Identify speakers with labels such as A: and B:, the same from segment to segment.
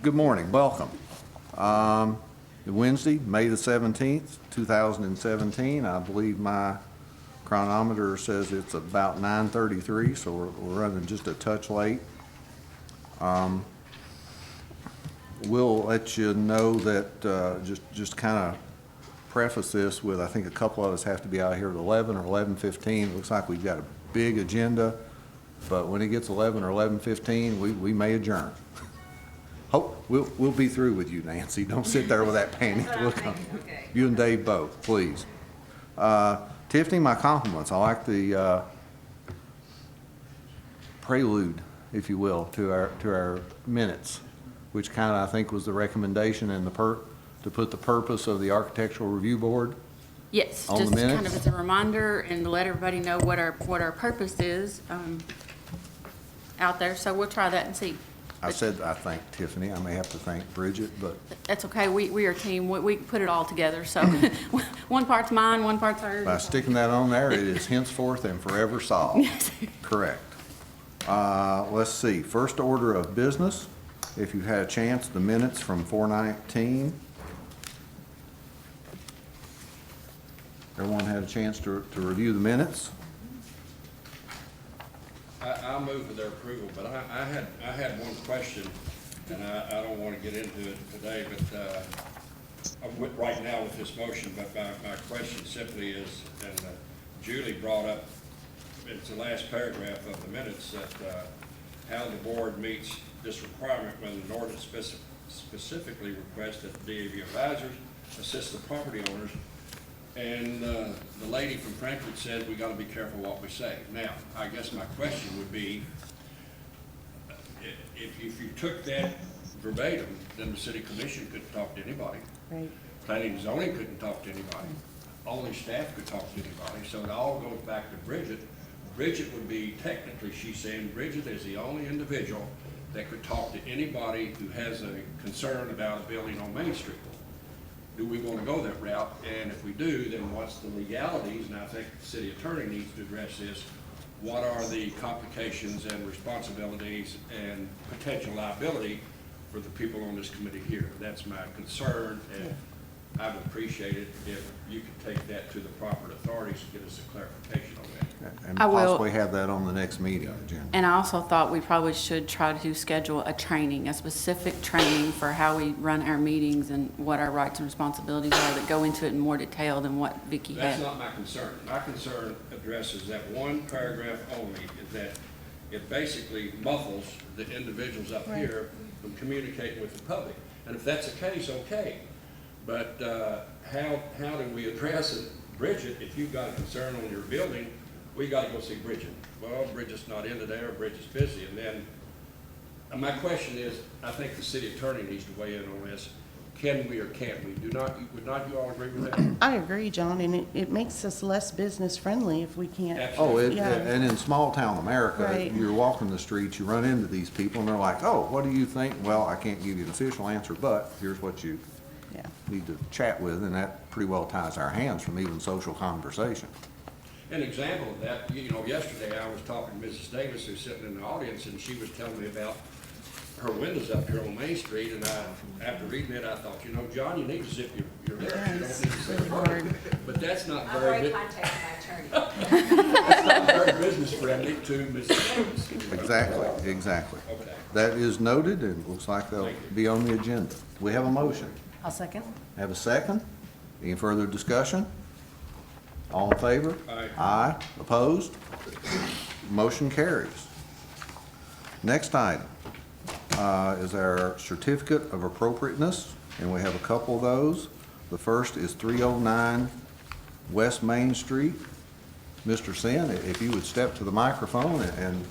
A: Good morning, welcome. Wednesday, May the 17th, 2017. I believe my chronometer says it's about 9:33, so we're running just a touch late. We'll let you know that, just kind of preface this with, I think a couple of us have to be out here at 11 or 11:15. Looks like we've got a big agenda, but when it gets 11 or 11:15, we may adjourn. Hope we'll be through with you, Nancy. Don't sit there with that panic look on you.
B: Okay.
A: You and Dave both, please. Tiffany, my compliments. I like the prelude, if you will, to our minutes, which kind of, I think, was the recommendation and to put the purpose of the Architectural Review Board.
B: Yes,
A: On the
B: just kind
A: minutes?
B: of as a reminder and to let everybody know what our purpose is out there. So we'll try that and see.
A: I said I thank Tiffany. I may have to thank Bridget, but
B: That's okay. We are a team. We put it all together. So one part's mine, one part's hers.
A: by sticking that on there, it is henceforth and forever solved.
B: Yes.
A: Correct. Let's see. First order of business, if you've had a chance, the minutes from 4/19. Everyone had a chance to review the minutes?
C: I'll move for their approval, but I had one question, and I don't want to get into it today, but right now with this motion, but my question simply is, and Julie brought up, it's the last paragraph of the minutes, that how the board meets this requirement when an ordinance specifically requests that the DAV advisors assist the property owners. And the lady from Frankfurt said we got to be careful what we say. Now, I guess my question would be, if you took that verbatim, then the city commission couldn't talk to anybody.
B: Right.
C: Planning and zoning couldn't talk to anybody. Only staff could talk to anybody. So it all goes back to Bridget. Bridget would be, technically, she's saying Bridget is the only individual that could talk to anybody who has a concern about a building on Main Street. Do we want to go that route? And if we do, then what's the legalities? And I think the city attorney needs to address this. What are the complications and responsibilities and potential liability for the people on this committee here? That's my concern, and I would appreciate it if you could take that to the proper authorities and get us a clarification on that.
A: And
B: I will.
A: possibly have that on the next meeting agenda.
B: And I also thought we probably should try to schedule a training, a specific training for how we run our meetings and what our rights and responsibilities are that go into it in more detail than what Vicki
C: That's
B: had.
C: not my concern. My concern addresses that one paragraph only, is that it basically muffles the individuals up here from communicating with the public. And if that's the case, okay. But how do we address it? Bridget, if you've got a concern on your building, we got to go see Bridget. Well, Bridget's not in today, or Bridget's busy. And then my question is, I think the city attorney needs to weigh in on this. Can we or can't we? Would not you all agree with that?
D: I agree, John, and it makes us less business friendly if we can't.
C: Absolutely.
A: And in small town America,
D: Right.
A: you're walking the streets, you run into these people, and they're like, oh, what do you think? Well, I can't give you an official answer, but here's what you
D: Yeah.
A: need to chat with, and that pretty well ties our hands from even social conversation.
C: An example of that, yesterday I was talking to Mrs. Davis, who's sitting in the audience, and she was telling me about her windows up here on Main Street, and after reading it, I thought, John, you need to zip your lips. You don't need to say a word. But that's not
E: I've
C: very,
E: already contacted my attorney.
C: that's not very business friendly to Mrs. Davis.
A: Exactly.
C: Okay.
A: That is noted, and it looks like they'll be on the agenda. We have a motion.
D: I'll second.
A: Have a second? Any further discussion? All in favor?
C: Aye.
A: Aye. Opposed? Motion carries. Next item is our certificate of appropriateness, and we have a couple of those. The first is 309 West Main Street. Mr. Sin, if you would step to the microphone, and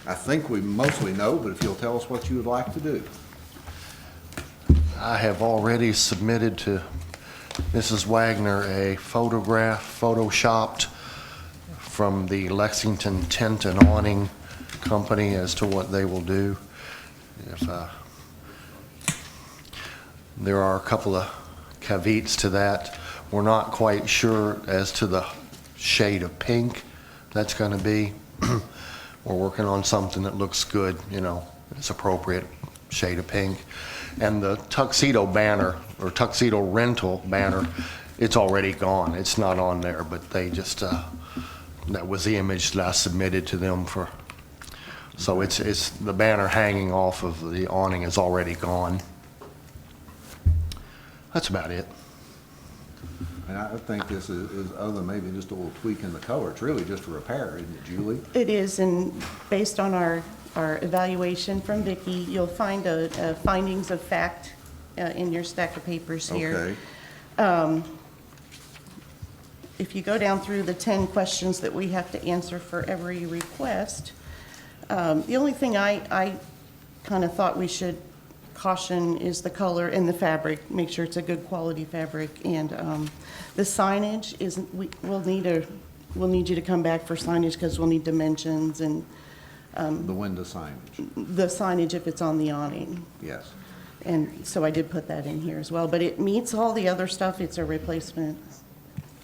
A: I think we mostly know, but if you'll tell us what you would like to do.
F: I have already submitted to Mrs. Wagner a photograph, photoshopped from the Lexington Tent and Awning Company as to what they will do. There are a couple of caveats to that. We're not quite sure as to the shade of pink that's going to be. We're working on something that looks good, it's appropriate shade of pink. And the tuxedo banner, or tuxedo rental banner, it's already gone. It's not on there, but they just, that was the image that I submitted to them for, so it's the banner hanging off of the awning is already gone. That's about it.
A: And I think this is other than maybe just a little tweak in the color, it's really just a repair, isn't it, Julie?
D: It is, and based on our evaluation from Vicki, you'll find a findings of fact in your stack of papers here.
A: Okay.
D: If you go down through the 10 questions that we have to answer for every request, the only thing I kind of thought we should caution is the color and the fabric. Make sure it's a good quality fabric. And the signage isn't, we'll need you to come back for signage because we'll need dimensions and
A: The window signage,
D: the signage if it's on the awning.
A: yes.
D: And so I did put that in here as well, but it meets all the other stuff. It's a replacement.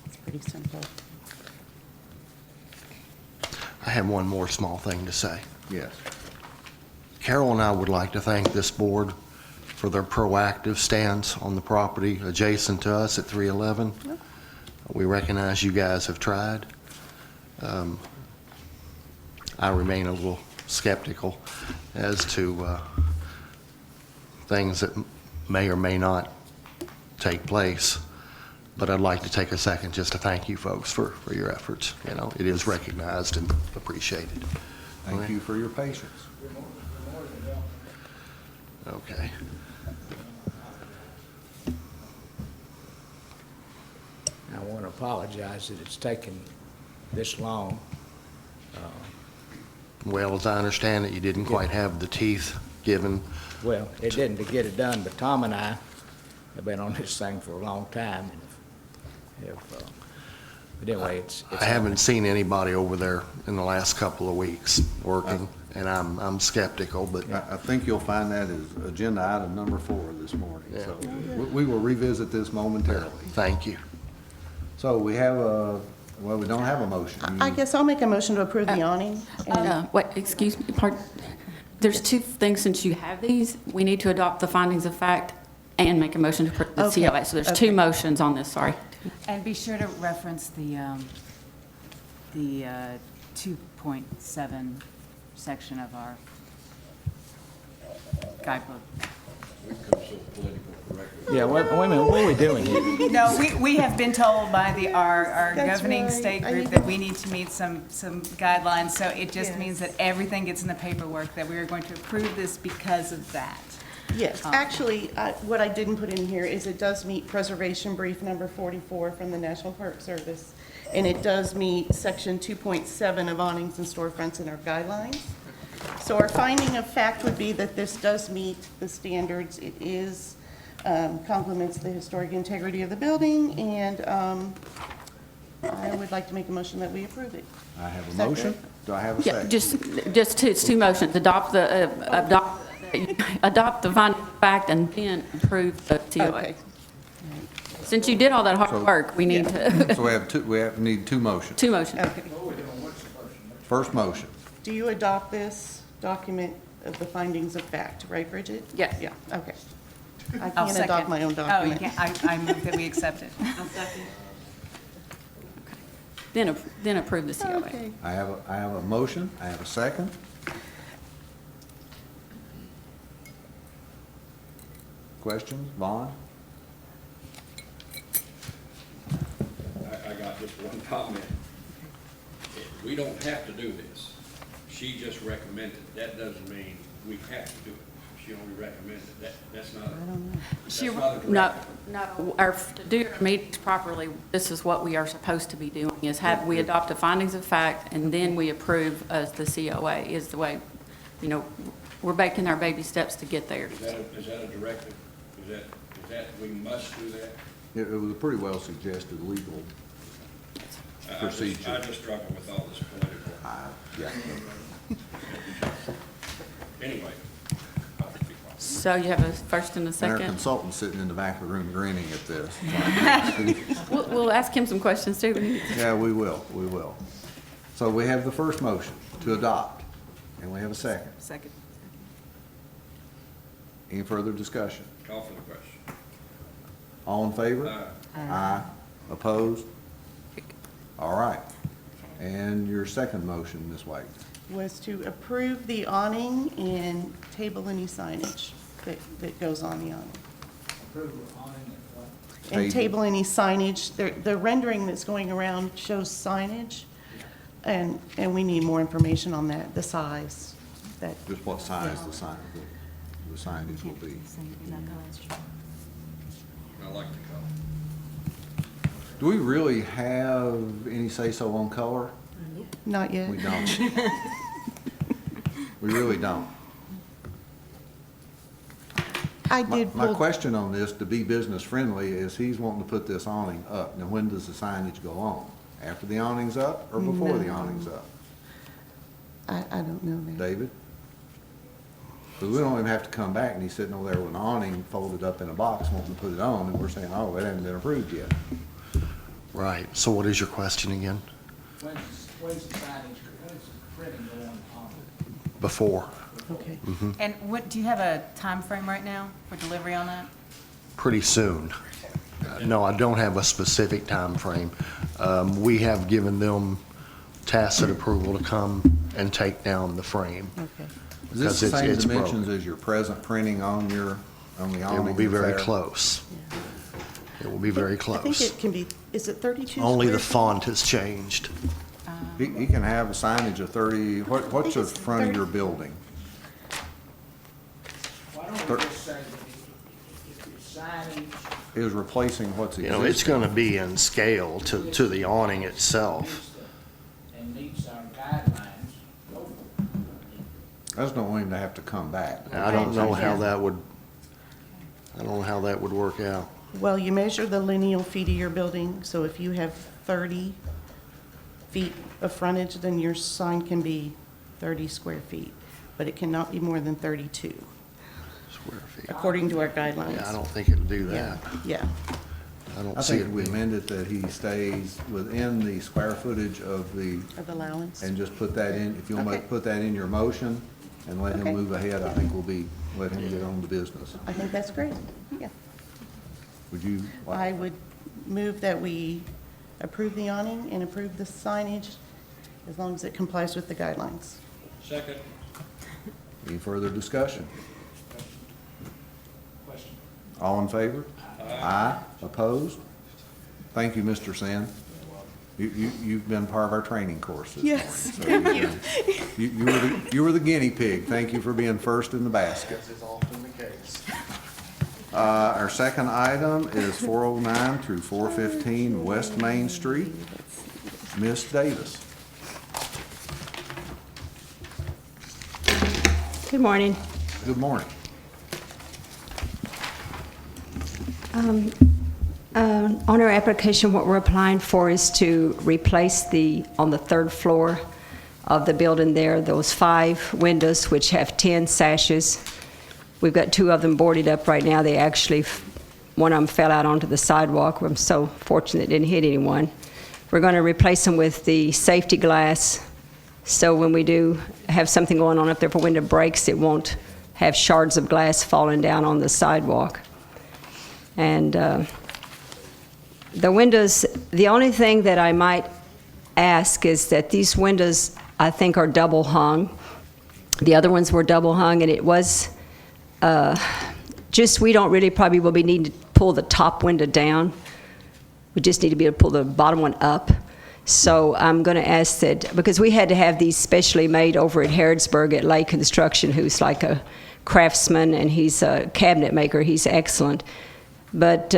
D: It's pretty simple.
F: I have one more small thing to say.
A: Yes.
F: Carol and I would like to thank this board for their proactive stance on the property adjacent to us at 311. We recognize you guys have tried. I remain a little skeptical as to things that may or may not take place, but I'd like to take a second just to thank you folks for your efforts. You know, it is recognized and appreciated.
A: Thank you for your patience.
F: Okay.
G: I want to apologize that it's taken this long.
F: Well, as I understand it, you didn't quite have the teeth given.
G: Well, it didn't to get it done, but Tom and I have been on this thing for a long time. And but anyway, it's.
F: I haven't seen anybody over there in the last couple of weeks working, and I'm skeptical, but
A: I think you'll find that as agenda item number 4 this morning.
F: Yeah.
A: So we will revisit this momentarily.
F: thank you.
A: So we have well, we don't have a motion.
D: I guess I'll make a motion to approve the awning. and-
B: Wait, excuse me, pardon. There's 2 things since you have these. We need to adopt the findings of fact and make a motion to approve the
D: Okay,
B: COA. So there's
D: okay.
B: 2 motions on this, sorry.
E: And be sure to reference the 2.7 section of our guidebook.
C: We come so political correctly.
G: Yeah, wait a minute, what are we doing here?
E: No, we have been told by our
D: That's
E: governing
D: right.
E: state
D: I
E: group
D: need
E: that
D: to-
E: we need to meet some guidelines, so it just means
D: Yes.
E: that everything gets in the paperwork, that we are going to approve this because of that.
D: Yes, actually, what I didn't put in here is it does meet preservation brief number 44 from the National Park Service, and it does meet section 2.7 of awnings and storefronts in our guidelines. So our finding of fact would be that this does meet the standards. It is, complements the historic integrity of the building, and I would like to make a motion that we approve it.
A: I have a
D: Is that
A: motion.
D: good?
A: Do I have a
B: Yeah,
A: second?
B: just 2, it's 2 motions. Adopt the finding of fact and then approve the COA.
D: Okay.
B: Since you did all that hard work, we need to,
A: So need 2 motions.
B: 2 motions.
D: Okay.
A: First motion.
D: Do you adopt this document of the findings of fact, right, Bridget?
B: Yes.
D: Yeah, okay. I
E: I'll
D: can't
E: second.
D: adopt my own
E: Oh, you
D: document.
E: can't, I move that we accept it.
B: Then approve the COA.
D: Okay.
A: I have a motion. I have a second. Questions? Vaughn?
C: I got just one comment. We don't have to do this. She just recommended. That doesn't mean we have to do it. She only recommended. That's not, that's not a
B: No,
C: directive.
B: no, to do our meetings properly, this is what we are supposed to be doing, is have, we adopt the findings of fact, and then we approve as the COA, is the way, you know, we're making our baby steps to get there.
C: Is that a directive? Is that, we must do that?
A: It was a pretty well suggested legal procedure.
C: I just struggle with all this political.
A: Yeah.
C: Anyway. I'll be quiet.
B: So you have a first and a
A: And our
B: second?
A: consultant's sitting in the back of the room grinning at this.
B: We'll ask him some questions too.
A: Yeah, we will. So we have the first motion to adopt, and we have a second.
E: Second.
A: Any further discussion?
C: Call for the question.
A: All in favor?
C: Aye.
A: Aye. Opposed? All right. And your second motion, Ms. White?
D: Was to approve the awning and table any signage that goes on the awning. And table any signage. The rendering that's going around shows signage, and we need more information on that, the size. That
A: Just what size the signage will be.
C: I like the color.
A: Do we really have any say-so on color?
D: Not yet.
A: We don't. We really don't.
D: I
A: My
D: did
A: my
D: pull,
A: question on this, to be business-friendly, is he's wanting to put this awning up. Now, when does the signage go on? After the awning's up or before the
D: No.
A: awning's up?
D: I don't know that.
A: David? Because we don't even have to come back, and he's sitting over there with an awning folded up in a box wanting to put it on, and we're saying, oh, it hasn't been approved yet.
F: Right, so what is your question again?
G: When's the signage, when's the printing going on?
F: Before?
D: Okay.
E: And what, do you have a time frame right now for delivery on that?
F: Pretty soon. No, I don't have a specific time frame. We have given them tacit approval to come and take down the frame.
D: Okay.
A: Is this the
F: Because
A: same
F: it's
A: dimensions
F: broken.
A: as your present printing on the awning?
F: It will be
A: that's
F: very
A: there?
F: close. It will be very
D: I think
F: close.
D: it can be, is it 32
F: Only the
D: square feet?
F: font has changed.
A: He can have a signage of 30, what's the
D: it's
A: front of
D: 30.
A: your building?
G: Why don't
A: we
G: we just say that if it's signage
A: Is replacing what's
F: You
A: existing.
F: know, it's going to be in scale to the awning itself.
G: and meets our guidelines, go for it.
A: I just don't want him to have to come back.
F: I don't know how
D: Yeah.
F: that would, I don't know how that would work out.
D: Well, you measure the lineal feet of your building, so if you have 30 feet of frontage, then your sign can be 30 square feet, but it cannot be more than 32,
F: Square feet.
D: according to our guidelines.
F: Yeah, I don't think it'll do that.
D: Yeah,
F: I don't
A: I
F: see
A: think
F: it
A: we
F: being.
A: amend it that he stays within the square footage of the,
D: of allowance.
A: and just put that in, if you'll
D: Okay.
A: put that in your motion and let him
D: Okay.
A: move ahead, I think let him get on the business.
D: I think that's great, yeah.
A: Would you?
D: I would move that we approve the awning and approve the signage as long as it complies with the guidelines.
C: Second.
A: Any further discussion?
G: Question.
A: All in favor? Aye. Opposed? Thank you, Mr. Sen. You've been part of our training courses.
D: Yes,
A: thank you. You were the guinea pig. Thank you for being first in the basket.
F: As is often the case.
A: Our second item is 409 through 415 West Main Street. Ms. Davis.
H: Good morning.
A: Good morning.
H: On our application, what we're applying for is to replace on the third floor of the building there, those 5 windows which have 10 sashes. We've got 2 of them boarded up right now. They actually, one of them fell out onto the sidewalk. I'm so fortunate it didn't hit anyone. We're going to replace them with the safety glass, so when we do have something going on up there, if a window breaks, it won't have shards of glass falling down on the sidewalk. And the windows, the only thing that I might ask is that these windows, I think, are double hung. The other ones were double hung, and it was just, we don't really probably will be needing to pull the top window down. We just need to be able to pull the bottom one up. So I'm going to ask that, because we had to have these specially made over at Harrodsburg at Lake Construction, who's like a craftsman, and he's a cabinet maker. He's excellent. But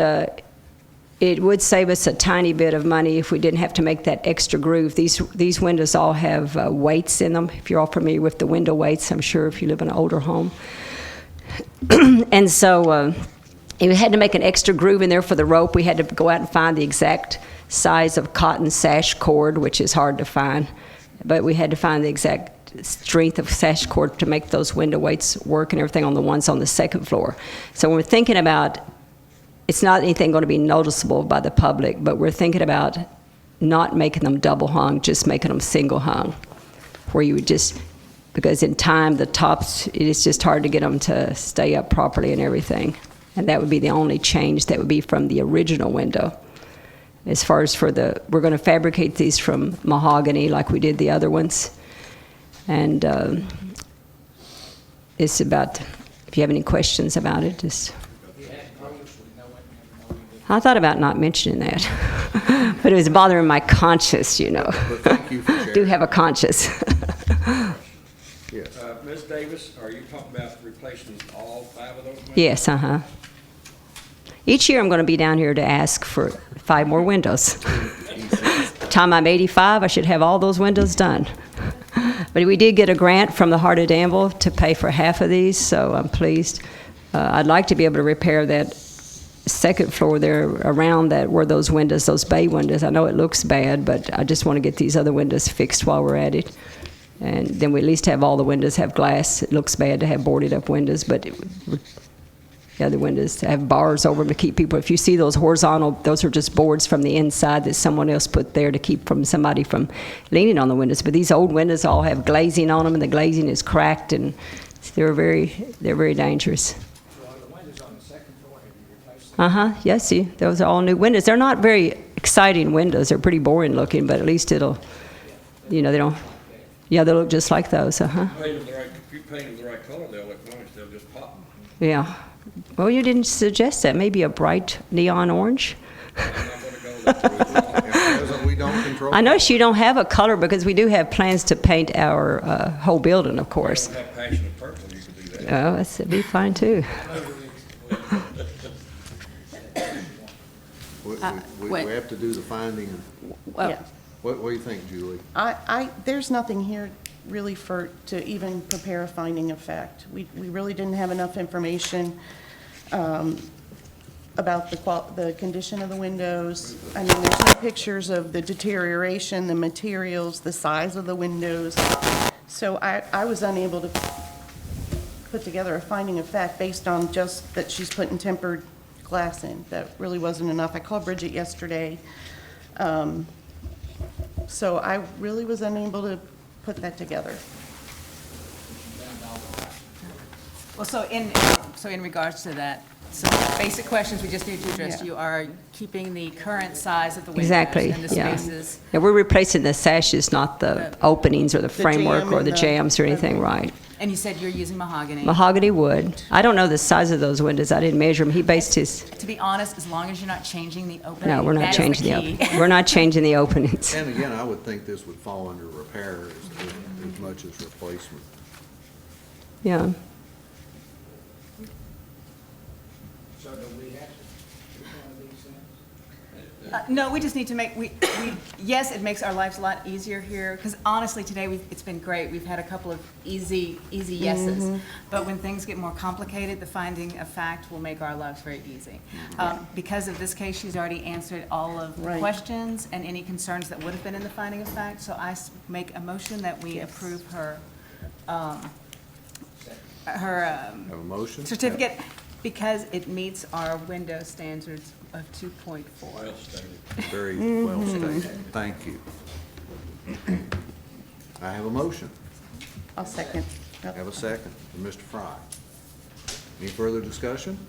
H: it would save us a tiny bit of money if we didn't have to make that extra groove. These windows all have weights in them. If you're all familiar with the window weights, I'm sure if you live in an older home. And so we had to make an extra groove in there for the rope. We had to go out and find the exact size of cotton sash cord, which is hard to find. But we had to find the exact strength of sash cord to make those window weights work and everything on the ones on the second floor. So when we're thinking about, it's not anything going to be noticeable by the public, but we're thinking about not making them double hung, just making them single hung, where you would just because in time, the tops, it is just hard to get them to stay up properly and everything. And that would be the only change that would be from the original window. As far as we're going to fabricate these from mahogany like we did the other ones. And it's about, if you have any questions about it, just. I thought about not mentioning that, but it was bothering my conscience, you know.
A: But thank you for
H: I do
A: sharing.
H: have a conscience.
A: Yes.
C: Ms. Davis, are you talking about replacing all 5 of those windows?
H: Yes, uh-huh. Each year I'm going to be down here to ask for 5 more windows. By the time I'm 85, I should have all those windows done. But we did get a grant from the Heart of Danville to pay for half of these, so I'm pleased. I'd like to be able to repair that second floor there around that, where those windows, those bay windows. I know it looks bad, but I just want to get these other windows fixed while we're at it. And then we at least have all the windows have glass. It looks bad to have boarded up windows, but the other windows have bars over them to keep people. If you see those horizontal, those are just boards from the inside that someone else put there to keep somebody from leaning on the windows. But these old windows all have glazing on them, and the glazing is cracked, and they're very dangerous. Yes, see, those are all new windows. They're not very exciting windows. They're pretty boring looking, but at least it'll, they don't. Yeah, they look just like those.
C: If you paint them the right color, they'll look nice. They'll just pop.
H: Yeah. Well, you didn't suggest that. Maybe a bright neon orange.
C: I'm not going to go that way.
A: We don't control.
H: I notice you don't have a color because we do have plans to paint our whole building, of course.
C: If you have passionate purple, you can do that.
H: Oh, that'd be fine too.
A: We have to do the finding.
B: Well,
D: Yeah.
A: What do you think, Julie?
D: There's nothing here really to even prepare a finding of fact. We really didn't have enough information about the condition of the windows. I mean, there's no pictures of the deterioration, the materials, the size of the windows. So I was unable to put together a finding of fact based on just that she's putting tempered glass in. That really wasn't enough. I called Bridget yesterday. So I really was unable to put that together.
E: Well, so in regards to that, some basic questions we just need to address.
D: Yeah.
E: You are keeping the current size of the windows
H: Exactly.
E: and the
H: Yeah.
E: spaces.
H: Yeah, we're replacing the sashes, not the openings or the framework
D: jamb
H: or
D: and
H: the
D: the-
H: jams or anything, right?
E: And you said you're using mahogany.
H: Mahogany wood. I don't know the size of those windows. I didn't measure them. He based his.
E: To be honest, as long as you're not changing the opening,
H: No, we're not
E: that is
H: changing the
E: key.
H: we're not changing the openings.
A: And again, I would think this would fall under repair as much as replacement.
H: Yeah.
E: No, we just need to make, yes, it makes our lives a lot easier here, because honestly, today, it's been great. We've had a couple of easy yeses. But when things get more complicated, the finding of fact will make our lives very easy. Because of this case, she's already answered all of the
D: Right.
E: questions and any concerns that would have been in the finding of fact. So I make a motion that we approve her,
A: Have a motion?
E: certificate, because it meets our window standards of 2.4.
C: Well stated.
A: Very well stated. Thank you. I have a motion.
D: I'll second.
A: I have a second from Mr. Fry. Any further discussion?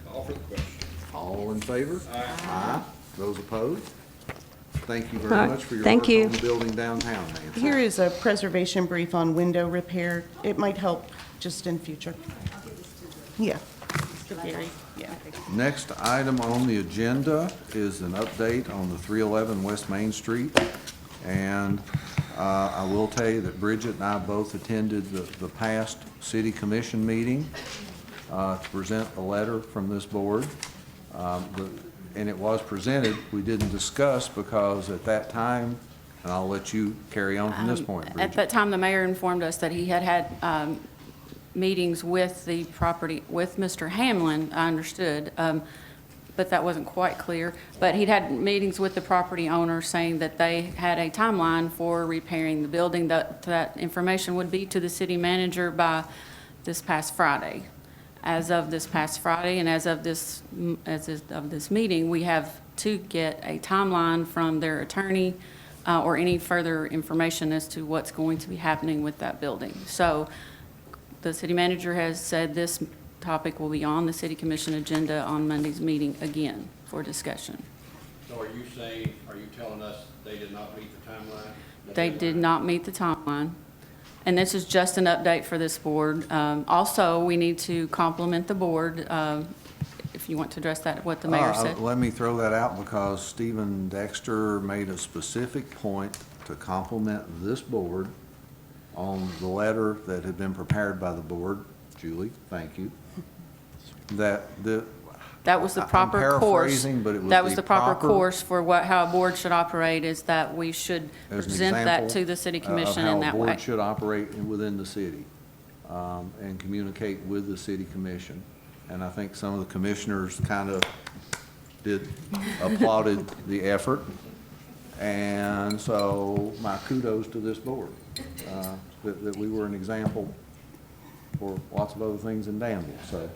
C: Call for the question.
A: All in favor? Aye. Those opposed? Thank you
H: All
A: very
H: right.
A: much for your
H: Thank
A: work
H: you.
A: on the building downtown, Nancy.
D: Here is a preservation brief on window repair. It might help just in future. Yeah. To Gary, yeah.
A: Next item on the agenda is an update on the 311 West Main Street. And I will tell you that Bridget and I both attended the past city commission meeting to present a letter from this board. And it was presented. We didn't discuss because at that time, and I'll let you carry on from this point,
B: At
A: Bridget.
B: that time, the mayor informed us that he had meetings with the property, with Mr. Hamlin, I understood, but that wasn't quite clear. But he'd had meetings with the property owner saying that they had a timeline for repairing the building. That information would be to the city manager by this past Friday. As of this past Friday and as of this meeting, we have to get a timeline from their attorney or any further information as to what's going to be happening with that building. So the city manager has said this topic will be on the city commission agenda on Monday's meeting again for discussion.
C: So are you saying, are you telling us they did not meet the timeline?
B: They did not meet the timeline. And this is just an update for this board. Also, we need to compliment the board, if you want to address that, what the mayor said.
A: Let me throw that out because Stephen Dexter made a specific point to compliment this board on the letter that had been prepared by the board. Julie, thank you. That
B: That was the
A: I'm
B: proper course.
A: paraphrasing, but it was
B: That was
A: the
B: the proper
A: proper-
B: course for how a board should operate, is that we should
A: as an
B: present that
A: example
B: to the city
A: of
B: commission in that
A: how a
B: way.
A: board should operate within the city, and communicate with the city commission. And I think some of the commissioners kind of applauded the effort. And so my kudos to this board, that we were an example for lots of other things in Danville, so.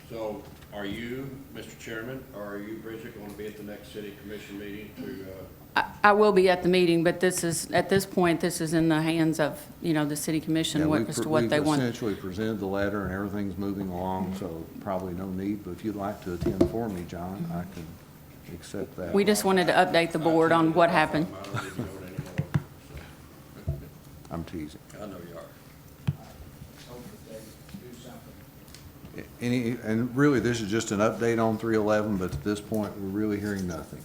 C: So are you, Mr. Chairman, or are you, Bridget, going to be at the next city commission meeting to,
B: I will be at the meeting, but this is, at this point, this is in the hands of, the city commission,
A: Yeah,
B: as to what they
A: We've
B: want.
A: essentially presented the letter and everything's moving along, so probably no need. But if you'd like to attend for me, John, I can accept that.
B: We just wanted to update the board on what happened.
C: I don't even know it anymore.
A: I'm teasing.
C: I know you are.
A: And really, this is just an update on 311, but at this point, we're really hearing nothing.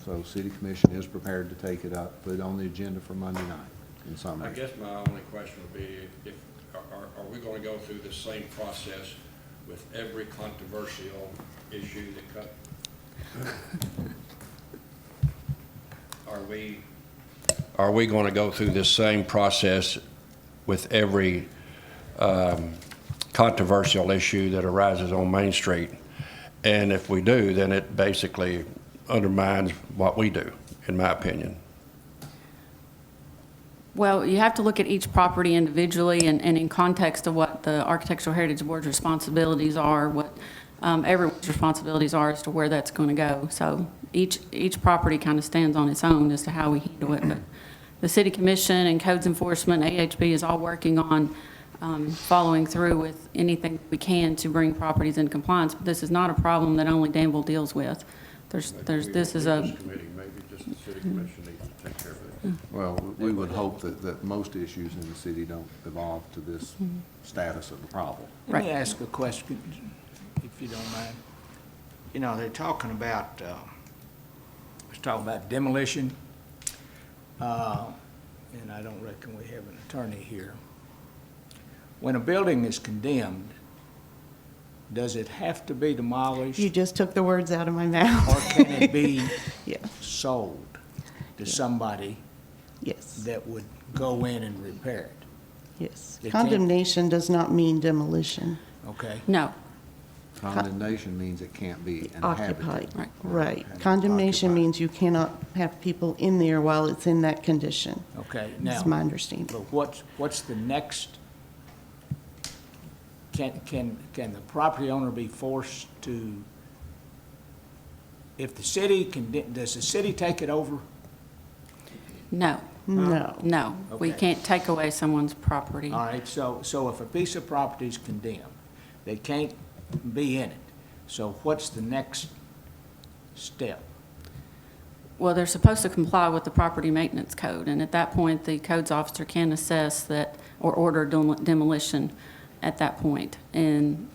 A: So city commission is prepared to take it up, put it on the agenda for Monday night in
C: I
A: summary.
C: guess my only question would be, are we going to go through the same process with every controversial issue that Are we going to go through this same process with every controversial issue that arises on Main Street? And if we do, then it basically undermines what we do, in my opinion.
B: Well, you have to look at each property individually and in context of what the Architectural Heritage Board's responsibilities are, what everyone's responsibilities are as to where that's going to go. So each property kind of stands on its own as to how we handle it. But the City Commission and Codes Enforcement, AHB is all working on following through with anything we can to bring properties in compliance. But this is not a problem that only Danville deals with. This is a,
C: Committee, maybe just the city commission needs to take care of it.
A: Well, we would hope that most issues in the city don't evolve to this status of the problem.
G: Let me ask a question, if you don't mind. They're talking about, let's talk about demolition, and I don't reckon we have an attorney here. When a building is condemned, does it have to be demolished?
D: You just took the words out of my mouth.
G: Or can it be
D: Yeah,
G: sold to somebody
D: yes,
G: that would go in and repair it?
D: yes.
G: They can't-
D: Condemnation does not mean demolition.
G: Okay?
B: no.
A: Condemnation means it can't be inhabited.
D: Occupied,
B: Right.
D: right.
A: And
D: Condemnation
A: occupied.
D: means you cannot have people in there while it's in that condition.
G: Okay,
D: That's
G: now,
D: my understanding.
G: but what's the next, can the property owner be forced to, if the city does the city take it over?
B: No,
D: No.
B: no. We
G: Okay.
B: can't take away someone's property.
G: All right, so if a piece of property is condemned, they can't be in it. So what's the next step?
B: Well, they're supposed to comply with the property maintenance code, and at that point, the codes officer can assess that or order demolition at that point. And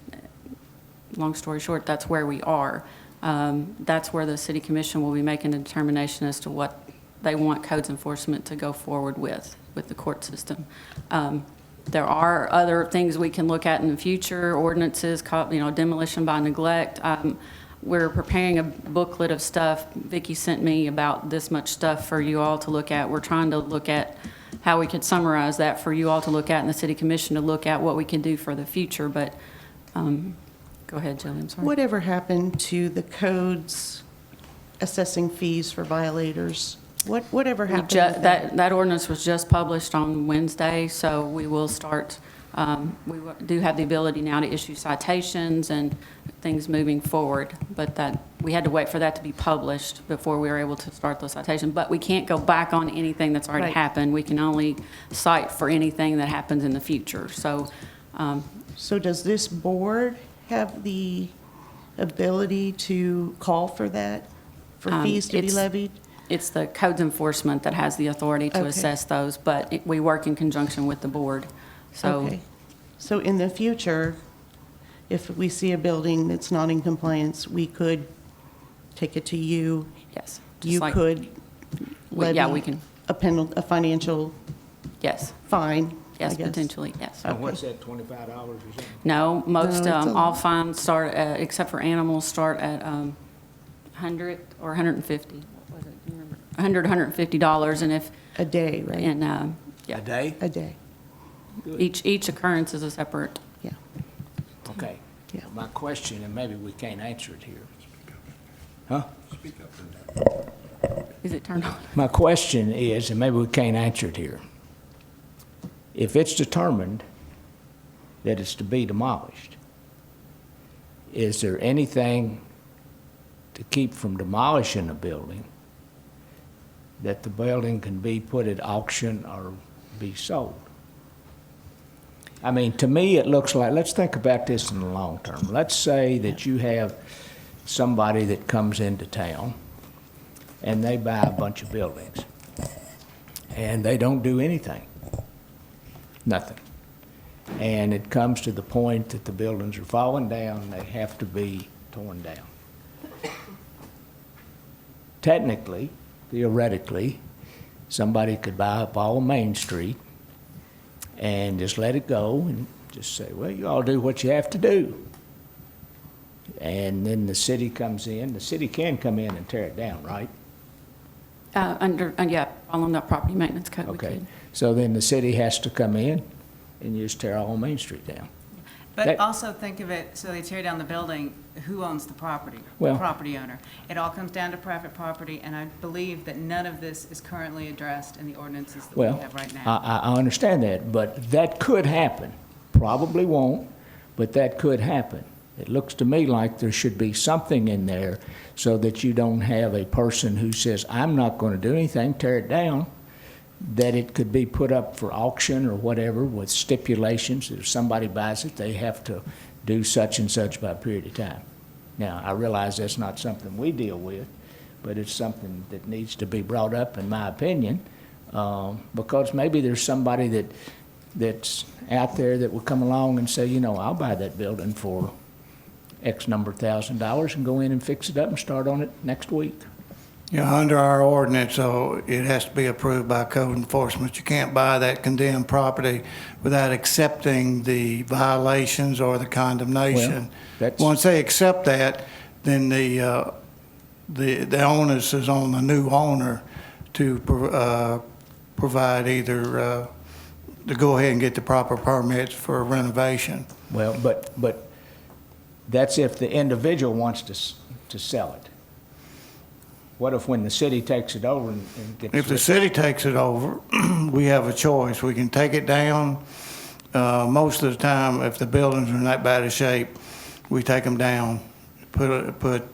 B: long story short, that's where we are. That's where the city commission will be making a determination as to what they want codes enforcement to go forward with the court system. There are other things we can look at in the future, ordinances, demolition by neglect. We're preparing a booklet of stuff. Vicki sent me about this much stuff for you all to look at. We're trying to look at how we could summarize that for you all to look at and the city commission to look at what we can do for the future. But, go ahead, Julie, I'm sorry.
D: Whatever happened to the codes assessing fees for violators? Whatever happened with that?
B: That ordinance was just published on Wednesday, so we will start do have the ability now to issue citations and things moving forward, but that, we had to wait for that to be published before we were able to start the citation. But we can't go back on anything that's already
D: Right.
B: happened. We can only cite for anything that happens in the future. So,
D: So does this board have the ability to call for that, for fees to be
B: it's-
D: levied?
B: it's the codes enforcement that has the authority to
D: Okay.
B: assess those, but we work in conjunction with the board. So,
D: Okay. So in the future, if we see a building that's not in compliance, we could take it to you?
B: yes. just
D: You
B: like-
D: could
B: Yeah, we
D: levy
B: can,
D: a financial
B: yes,
D: fine, I
B: yes,
D: guess?
B: potentially, yes.
G: And what's that, $25 or something?
B: No, most,
D: No, it's a-
B: all fines start, except for animals, start at 100 or 150. What was it? Do you remember? 100, $150, and if,
D: A day, right?
B: and, yeah,
G: A day?
D: A day,
B: each occurrence is a separate,
D: yeah.
G: Okay.
D: Yeah.
G: My question, and maybe we can't answer it here. Huh?
B: is it turned on?
G: My question is, and maybe we can't answer it here. If it's determined that it's to be demolished, is there anything to keep from demolishing a building that the building can be put at auction or be sold? I mean, to me, it looks like, let's think about this in the long term. Let's say that you have somebody that comes into town and they buy a bunch of buildings and they don't do anything, nothing. And it comes to the point that the buildings are falling down, they have to be torn down. Technically, theoretically, somebody could buy up all Main Street and just let it go and just say, well, you all do what you have to do. And then the city comes in, the city can come in and tear it down, right?
B: Yeah, following that property maintenance code, we
G: Okay,
B: could.
G: so then the city has to come in and just tear all Main Street down.
E: But
G: That-
E: also think of it, so they tear down the building, who owns the property?
G: Well-
E: The property owner. It all comes down to private property, and I believe that none of this is currently addressed in the ordinances that we
G: Well,
E: have right now.
G: I understand that, but that could happen. Probably won't, but that could happen. It looks to me like there should be something in there so that you don't have a person who says, I'm not going to do anything, tear it down, that it could be put up for auction or whatever with stipulations that if somebody buys it, they have to do such and such by a period of time. Now, I realize that's not something we deal with, but it's something that needs to be brought up, in my opinion, because maybe there's somebody that's out there that will come along and say, you know, I'll buy that building for X number of $1,000s and go in and fix it up and start on it next week.
I: Yeah, under our ordinance, so it has to be approved by code enforcement. You can't buy that condemned property without accepting the violations or the condemnation.
G: that's-
I: Once they accept that, then the onus is on the new owner to provide either, to go ahead and get the proper permits for renovation.
G: Well, but that's if the individual wants to sell it. What if when the city takes it over and gets
I: If the
G: rid-
I: city takes it over, we have a choice. We can take it down. Most of the time, if the buildings are in that bad a shape, we take them down, put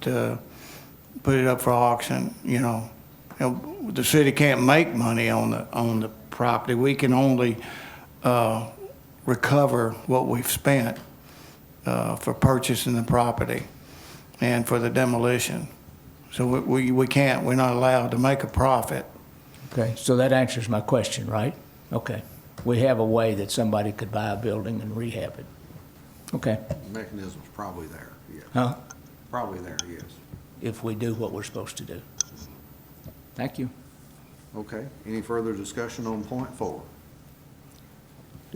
I: it up for auction, you know. The city can't make money on the property. We can only recover what we've spent for purchasing the property and for the demolition. So we can't, we're not allowed to make a profit.
G: Okay, so that answers my question, right? Okay. We have a way that somebody could buy a building and rehab it. Okay,
A: Mechanism's probably there, yes.
G: huh?
A: Probably there, yes.
G: If we do what we're supposed to do. Thank you.
A: Okay, any further discussion on point 4?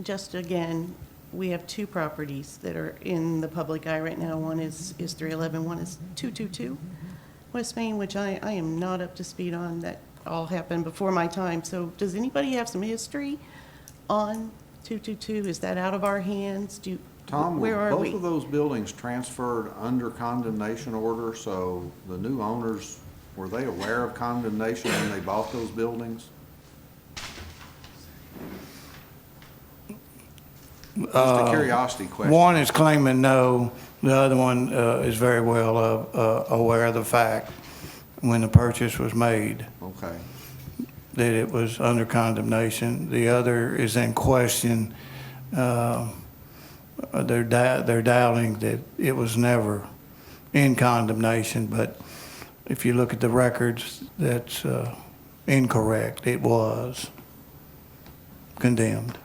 D: Just again, we have two properties that are in the public eye right now. One is 311, one is 222 West Main, which I am not up to speed on. That all happened before my time. So does anybody have some history on 222? Is that out of our hands?
A: Tom,
D: Where
A: were
D: are
A: both
D: we?
A: of those buildings transferred under condemnation order, so the new owners, were they aware of condemnation when they bought those buildings? Just a curiosity question.
I: One is claiming no, the other one is very well aware of the fact when the purchase was made
A: Okay.
I: that it was under condemnation. The other is in question. They're doubting that it was never in condemnation, but if you look at the records, that's incorrect. It was condemned.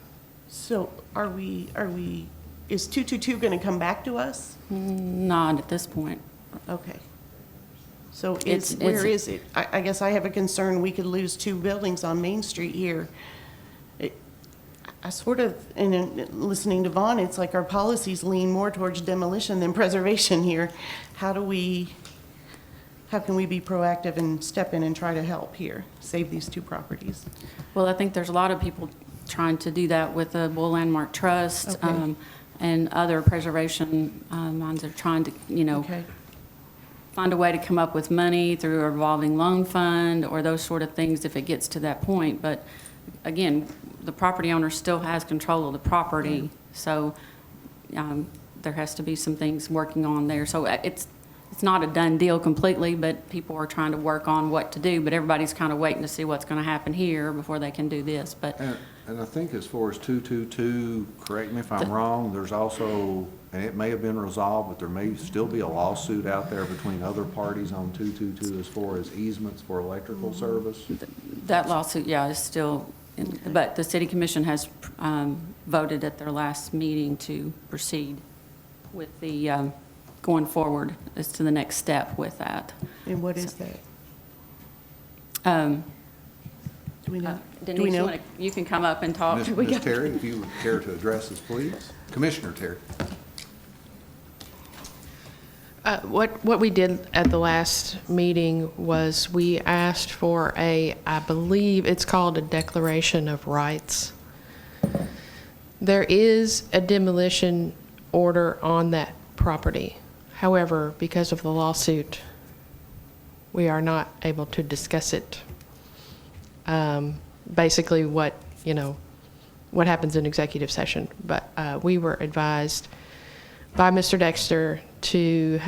D: So is 222 going to come back to us?
B: Not at this point.
D: Okay. So
B: It's-
D: where is it? I guess I have a concern we could lose 2 buildings on Main Street here. I sort of, and in listening to Vaughn, it's like our policies lean more towards demolition than preservation here. How can we be proactive and step in and try to help here, save these 2 properties?
B: Well, I think there's a lot of people trying to do that with the Bull Landmark Trust,
D: Okay.
B: and other preservation ones are trying to,
D: Okay.
B: find a way to come up with money through a revolving loan fund or those sort of things if it gets to that point. But again, the property owner still has control of the property, so there has to be some things working on there. So it's not a done deal completely, but people are trying to work on what to do, but everybody's kind of waiting to see what's going to happen here before they can do this. But
A: And I think as far as 222, correct me if I'm wrong, there's also, and it may have been resolved, but there may still be a lawsuit out there between other parties on 222 as far as easements for electrical service.
B: that lawsuit, yeah, is still, but the city commission has voted at their last meeting to proceed with the, going forward as to the next step with that.
D: And what is that? Do we know?
B: Denise, you can come up and talk.
A: Ms. Terry, if you would care to address us, please. Commissioner Terry.
J: What we did at the last meeting was we asked for I believe it's called a declaration of rights. There is a demolition order on that property. However, because of the lawsuit, we are not able to discuss it. Basically what happens in executive session. But we were advised by Mr. Dexter to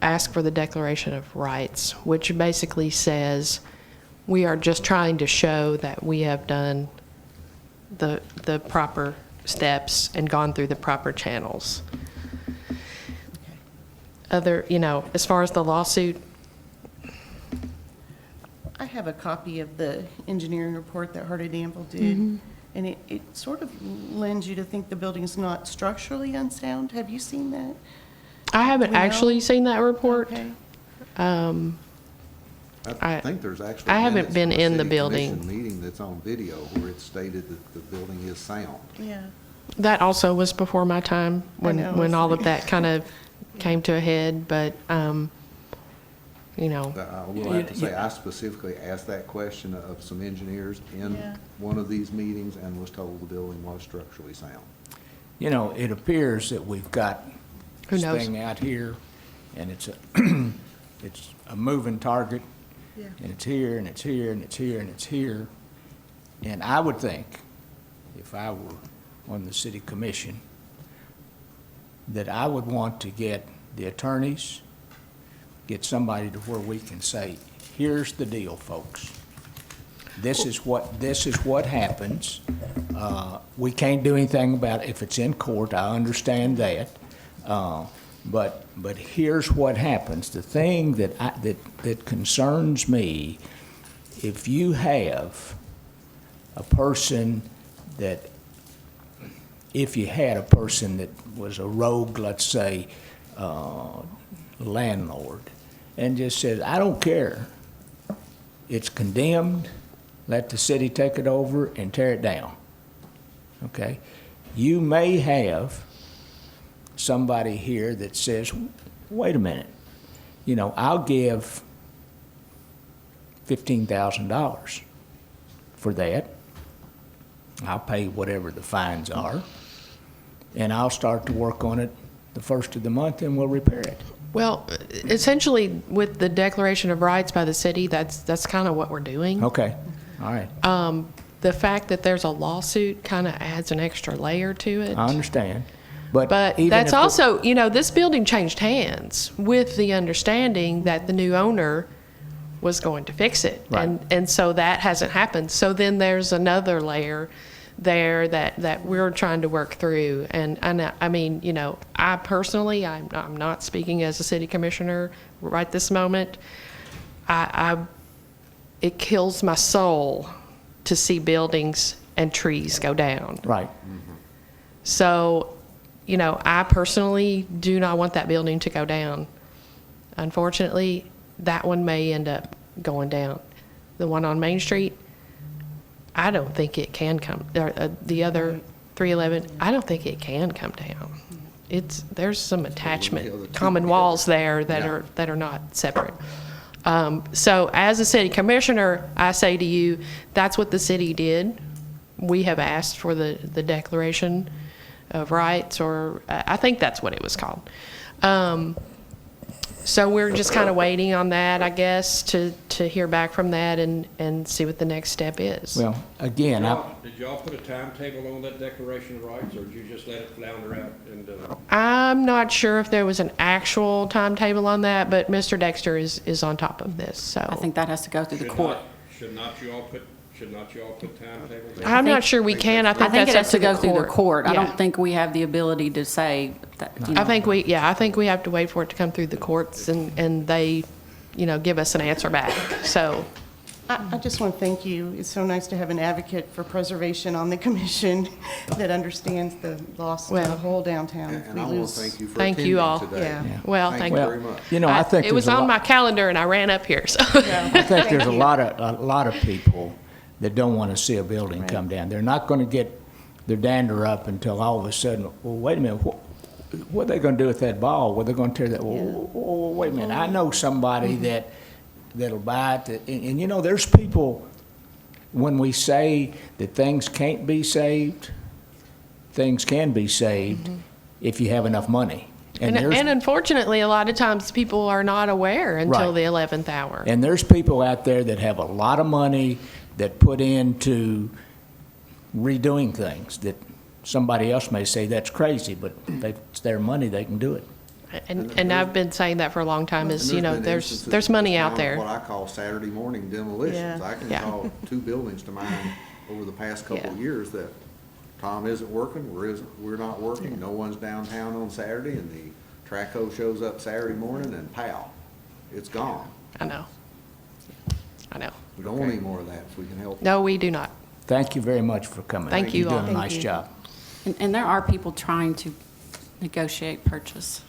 J: ask for the Declaration of Rights, which basically says we are just trying to show that we have done the proper steps and gone through the proper channels. As far as the lawsuit,
D: I have a copy of the engineering report that Heart of Danville did, and it sort of lends you to think the building's not structurally unsound. Have you seen that?
J: I haven't
D: We know?
J: actually seen that report.
D: Okay.
A: I think there's actually.
J: I haven't
A: minutes
J: been
A: from a
J: in the
A: city
J: building.
A: commission meeting that's on video where it's stated that the building is sound.
D: Yeah.
J: That also was before my time
D: I know,
J: when all of
D: it's-
J: that kind of came to a head, but,
A: But I will have to say, I specifically asked that question of some engineers in
D: Yeah.
A: one of these meetings and was told the building was structurally sound.
G: It appears that we've got
J: Who
G: this
J: knows?
G: thing out here, and it's a moving target,
D: Yeah.
G: and it's here, and it's here, and it's here, and it's here. And I would think, if I were on the city commission, that I would want to get the attorneys, get somebody to where we can say, here's the deal, folks. This is what happens. We can't do anything about it if it's in court, I understand that. But here's what happens. The thing that concerns me, if you have a person that, if you had a person that was a rogue, let's say, landlord, and just said, I don't care, it's condemned, let the city take it over and tear it down, okay? You may have somebody here that says, wait a minute, I'll give $15,000 for that. I'll pay whatever the fines are, and I'll start to work on it the first of the month, and we'll repair it.
J: well, essentially with the Declaration of Rights by the city, that's kind of what we're doing.
G: Okay, all right.
J: the fact that there's a lawsuit kind of adds an extra layer to it.
G: I understand. But
J: But
G: even
J: that's
G: if it-
J: also, you know, this building changed hands with the understanding that the new owner was going to fix it.
G: Right.
J: And so that hasn't happened. So then there's another layer there that we're trying to work through. And I mean, you know, I personally, I'm not speaking as a city commissioner right this moment. It kills my soul to see buildings and trees go down.
G: Right.
J: So, you know, I personally do not want that building to go down. Unfortunately, that one may end up going down. The one on Main Street, I don't think it can come, the other 311, I don't think it can come down. There's some attachment, common walls there that are not separate. So as a city commissioner, I say to you, that's what the city did. We have asked for the Declaration of Rights, or I think that's what it was called. So we're just kind of waiting on that, I guess, to hear back from that and see what the next step is.
G: Well, again,
C: Did y'all put a timetable on that Declaration of Rights, or did you just let it flounder out? And
J: I'm not sure if there was an actual timetable on that, but Mr. Dexter is on top of this, so.
B: I think that has to go through the court.
C: Should not you all put timetables?
J: I'm not sure we can. I
B: I
J: think
B: think it
J: that's
B: has
J: up
B: to
J: to
B: go through the court. I
J: Yeah.
B: don't think we have the ability to say that, you know.
J: I think we have to wait for it to come through the courts and they, you know, give us an answer back, so.
D: I just want to thank you. It's so nice to have an advocate for preservation on the commission that understands the loss to the
J: Well,
D: whole downtown.
A: And
D: We
A: I want to
D: lose-
A: thank you for
J: Thank you
A: attending
J: all.
A: today.
D: Yeah.
J: Well,
A: Thank
J: thank
A: you
J: you.
A: very much.
G: you know, I think
J: It was
G: there's a
J: on
G: lot-
J: my calendar and I ran up here, so.
G: I think there's a lot of people that don't want to see a building come down. They're not going to get their dander up until all of a sudden, well, wait a minute, what are they going to do with that ball? What are they going to tear that? Well, wait a minute, I know somebody that'll buy it. And you know, there's people, when we say that things can't be saved, things can be saved if you have enough money.
J: And unfortunately, a lot of times people are not aware until
G: Right.
J: the 11th hour.
G: And there's people out there that have a lot of money that put into redoing things that somebody else may say that's crazy, but it's their money, they can do it.
J: And I've been saying that for a long time, is,
A: And
J: you know,
A: been
J: there's
A: instances
J: money
A: of
J: out there.
A: What I call Saturday morning demolitions.
D: Yeah.
A: I can
J: Yeah.
A: call 2 buildings to mind over the past couple of
J: Yeah.
A: years that Tom isn't working, we're not working, no one's downtown on Saturday, and the Traco shows up Saturday morning and pow, it's gone.
J: I know.
A: We don't want any more of that if we can help.
J: No, we do not.
G: Thank you very much for coming.
J: Thank you
G: You're
J: all.
G: doing a
D: Thank
G: nice
D: you.
G: job.
B: And there are people trying to negotiate purchase.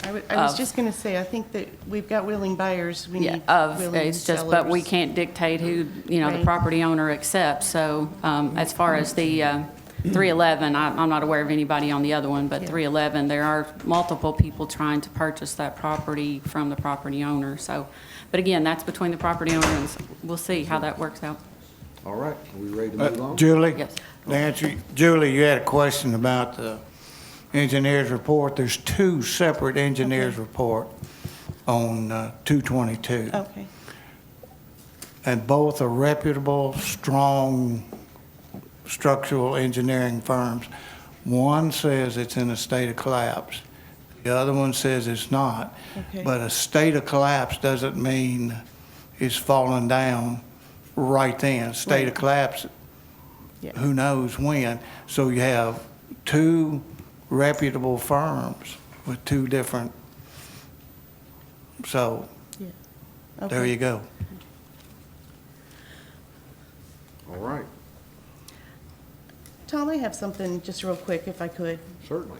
D: I was just going to say, I think that we've got willing buyers. We
B: Yeah,
D: need
B: of,
D: willing
B: it's just, but we
D: sellers.
B: can't dictate who, you know, the
D: Right.
B: property owner accepts. So, as far as the 311, I'm not aware of anybody on the other one, but
D: Yeah.
B: 311, there are multiple people trying to purchase that property from the property owner. So, but again, that's between the property owner, and we'll see how that works out.
A: All right, are we ready to move on?
I: Julie?
B: Yes.
I: Nancy, Julie, you had a question about the engineer's report. There's 2 separate engineer's report on 222.
D: Okay.
I: And both are reputable, strong structural engineering firms. One says it's in a state of collapse. The other one says it's not.
D: Okay.
I: But a state of collapse doesn't mean it's falling down right then. State of collapse,
D: Yeah.
I: who knows when. So you have 2 reputable firms with 2 different, so there
D: Okay.
I: you go.
A: All right,
D: Tom, I have something just real quick, if I could.
A: certainly.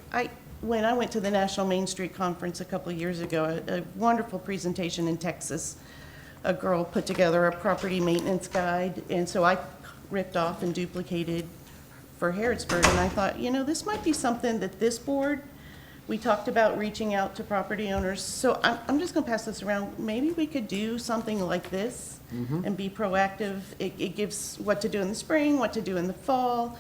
D: When I went to the National Main Street Conference a couple of years ago, a wonderful presentation in Texas, a girl put together a property maintenance guide, and so I ripped off and duplicated for Harrodsburg, and I thought, you know, this might be something that this board, we talked about reaching out to property owners, so I'm just gonna pass this around. Maybe we could do something like this and be proactive. It gives what to do in the spring, what to do in the fall,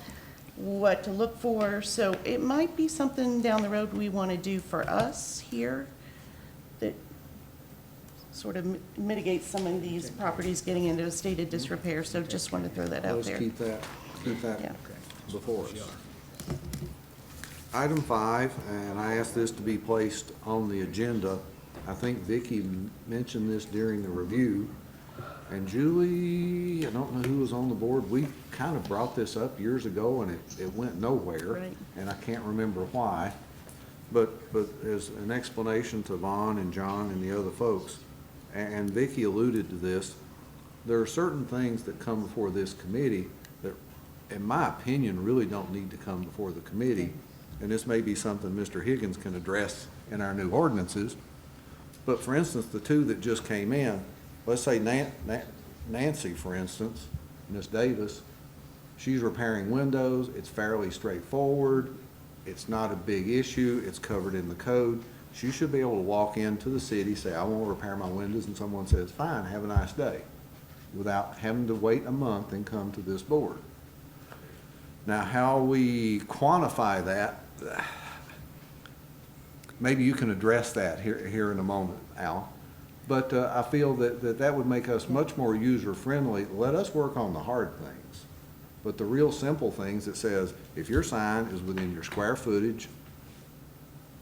D: what to look for, so it might be something down the road we want to do for us here that sort of mitigate some of these properties getting into a state of disrepair, so just want to throw that out
A: Let's
D: there.
A: keep that
D: Yeah.
A: before us. Item 5, and I asked this to be placed on the agenda. I think Vicki mentioned this during the review, and Julie, I don't know who was on the board, we kind of brought this up years ago, and it went nowhere.
D: Right.
A: And I can't remember why, but as an explanation to Vaughn and John and the other folks, and Vicki alluded to this, there are certain things that come before this committee that, in my opinion, really don't need to come before the committee. And this may be something Mr. Higgins can address in our new ordinances. But for instance, the two that just came in, let's say Nancy, for instance, Miss Davis, she's repairing windows, it's fairly straightforward, it's not a big issue, it's covered in the code. She should be able to walk into the city, say, I want to repair my windows, and someone says, fine, have a nice day, without having to wait a month and come to this board. Now, how we quantify that, maybe you can address that here in a moment, Al. But I feel that would make us much more user-friendly. Let us work on the hard things. But the real simple things that says, if your sign is within your square footage,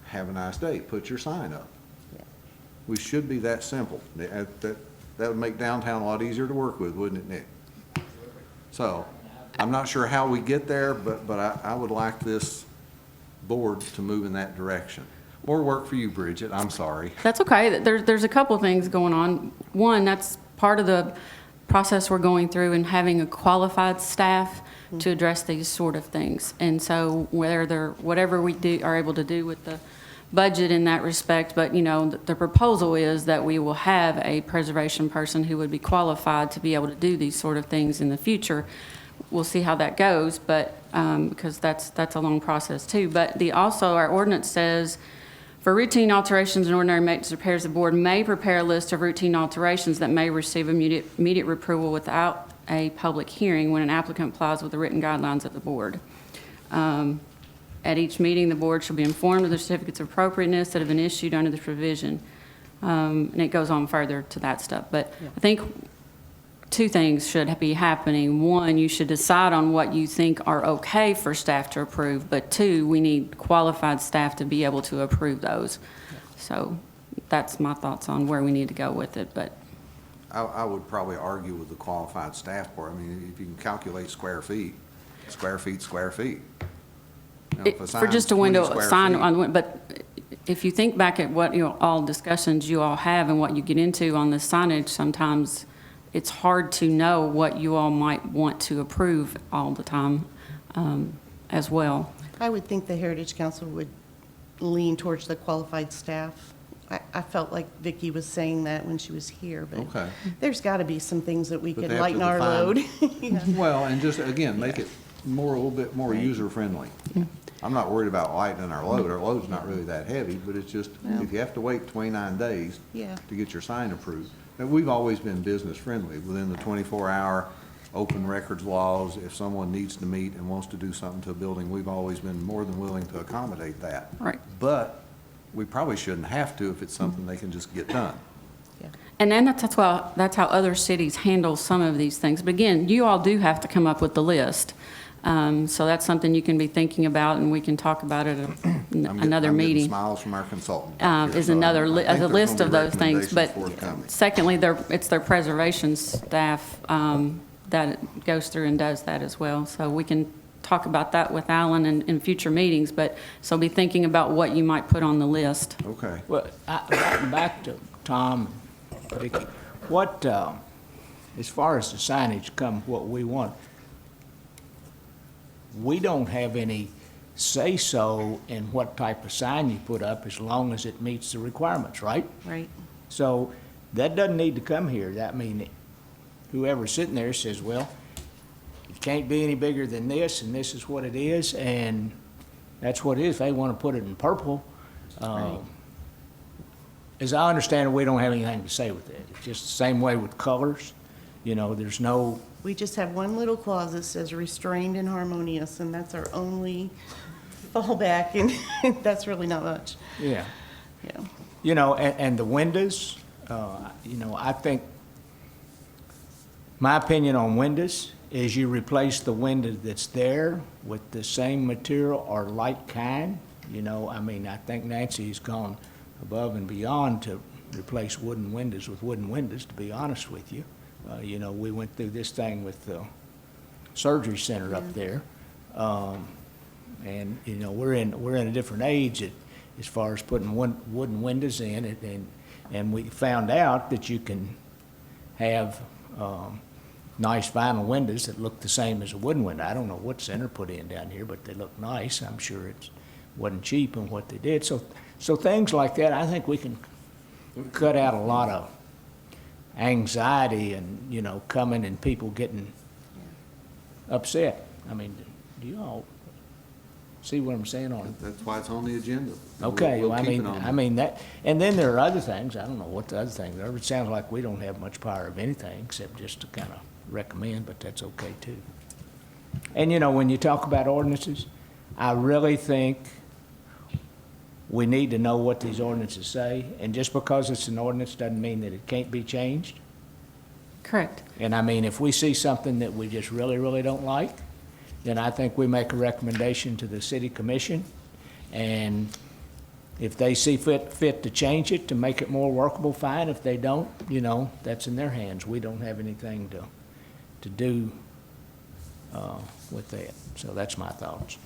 A: have a nice day, put your sign up. We should be that simple. That would make downtown a lot easier to work with, wouldn't it, Nick? So, I'm not sure how we get there, but I would like this board to move in that direction. More work for you, Bridget, I'm sorry.
B: That's okay. There's a couple of things going on. One, that's part of the process we're going through and having a qualified staff to address these sort of things. And so whatever we are able to do with the budget in that respect, but the proposal is that we will have a preservation person who would be qualified to be able to do these sort of things in the future. We'll see how that goes, but because that's a long process too. But also our ordinance says, for routine alterations and ordinary maintenance repairs, the board may prepare a list of routine alterations that may receive immediate approval without a public hearing when an applicant applies with the written guidelines of the board. At each meeting, the board shall be informed of the certificates of appropriateness that have been issued under this provision. And it goes on further to that stuff. But I think two things should be happening. One, you should decide on what you think are okay for staff to approve, but two, we need qualified staff to be able to approve those. So that's my thoughts on where we need to go with it, but.
A: I would probably argue with the qualified staff part. I mean, if you can calculate square feet. If a
B: For just
A: sign's
B: a
A: 20
B: window,
A: square
B: sign
A: feet-
B: on, but if you think back at what all discussions you all have and what you get into on the signage, sometimes it's hard to know what you all might want to approve all the time as well.
D: I would think the Heritage Council would lean towards the qualified staff. I felt like Vicki was saying that when she was here, but
A: Okay.
D: there's got to be some things that we
A: But
D: could
A: they have to
D: lighten our
A: define-
D: load. Yeah.
A: Well, and just, again, make it a little bit more user-friendly. I'm not worried about lightening our load. Our load's not really that heavy, but it's just, if you have to wait 29 days
D: Yeah.
A: to get your sign approved. And we've always been business-friendly, within the 24-hour open records laws. If someone needs to meet and wants to do something to a building, we've always been more than willing to accommodate that.
B: Right.
A: But we probably shouldn't have to if it's something they can just get done.
B: And then that's how other cities handle some of these things. But again, you all do have to come up with the list. So that's something you can be thinking about, and we can talk about it at another
A: I'm getting
B: meeting.
A: smiles from our consultant.
B: Is another
A: I think
B: a
A: there's
B: list
A: gonna
B: of
A: be
B: those things. But
A: recommendations forthcoming.
B: secondly, it's their preservation staff that goes through and does that as well. So we can talk about that with Alan in future meetings, but so be thinking about what you might put on the list.
A: Okay.
G: Well, back to Tom, and Vicki, what, as far as the signage what we want, we don't have any say-so in what type of sign you put up as long as it meets the requirements, right?
D: Right.
G: So that doesn't need to come here. That mean whoever's sitting there says, well, it can't be any bigger than this, and this is what it is, and that's what it is. If they want to put it in purple,
D: Right.
G: as I understand it, we don't have anything to say with it. It's just the same way with colors. There's no,
D: We just have one little clause that says restrained and harmonious, and that's our only fallback, and that's really not much.
G: yeah.
D: Yeah.
G: And the windows, I think, my opinion on windows is you replace the window that's there with the same material or like kind. I think Nancy's gone above and beyond to replace wooden windows with wooden windows, to be honest with you. We went through this thing with the surgery center up there. And we're in a different age as far as putting wooden windows in, and we found out that you can have nice vinyl windows that look the same as a wooden window. I don't know what Center put in down here, but they look nice. I'm sure it wasn't cheap in what they did. So things like that, I think we can cut out a lot of anxiety and coming and people getting upset. Do you all see what I'm saying on it?
A: That's why it's on the agenda.
G: Okay,
A: We'll
G: well,
A: keep it on.
G: that, and then there are other things, I don't know what the other things are. It sounds like we don't have much power of anything except just to kind of recommend, but that's okay too. And when you talk about ordinances, I really think we need to know what these ordinances say, and just because it's an ordinance doesn't mean that it can't be changed.
B: Correct.
G: And if we see something that we just really, really don't like, then I think we make a recommendation to the city commission, and if they see fit to change it, to make it more workable, fine. If they don't, that's in their hands. We don't have anything to do with that. So that's my thoughts.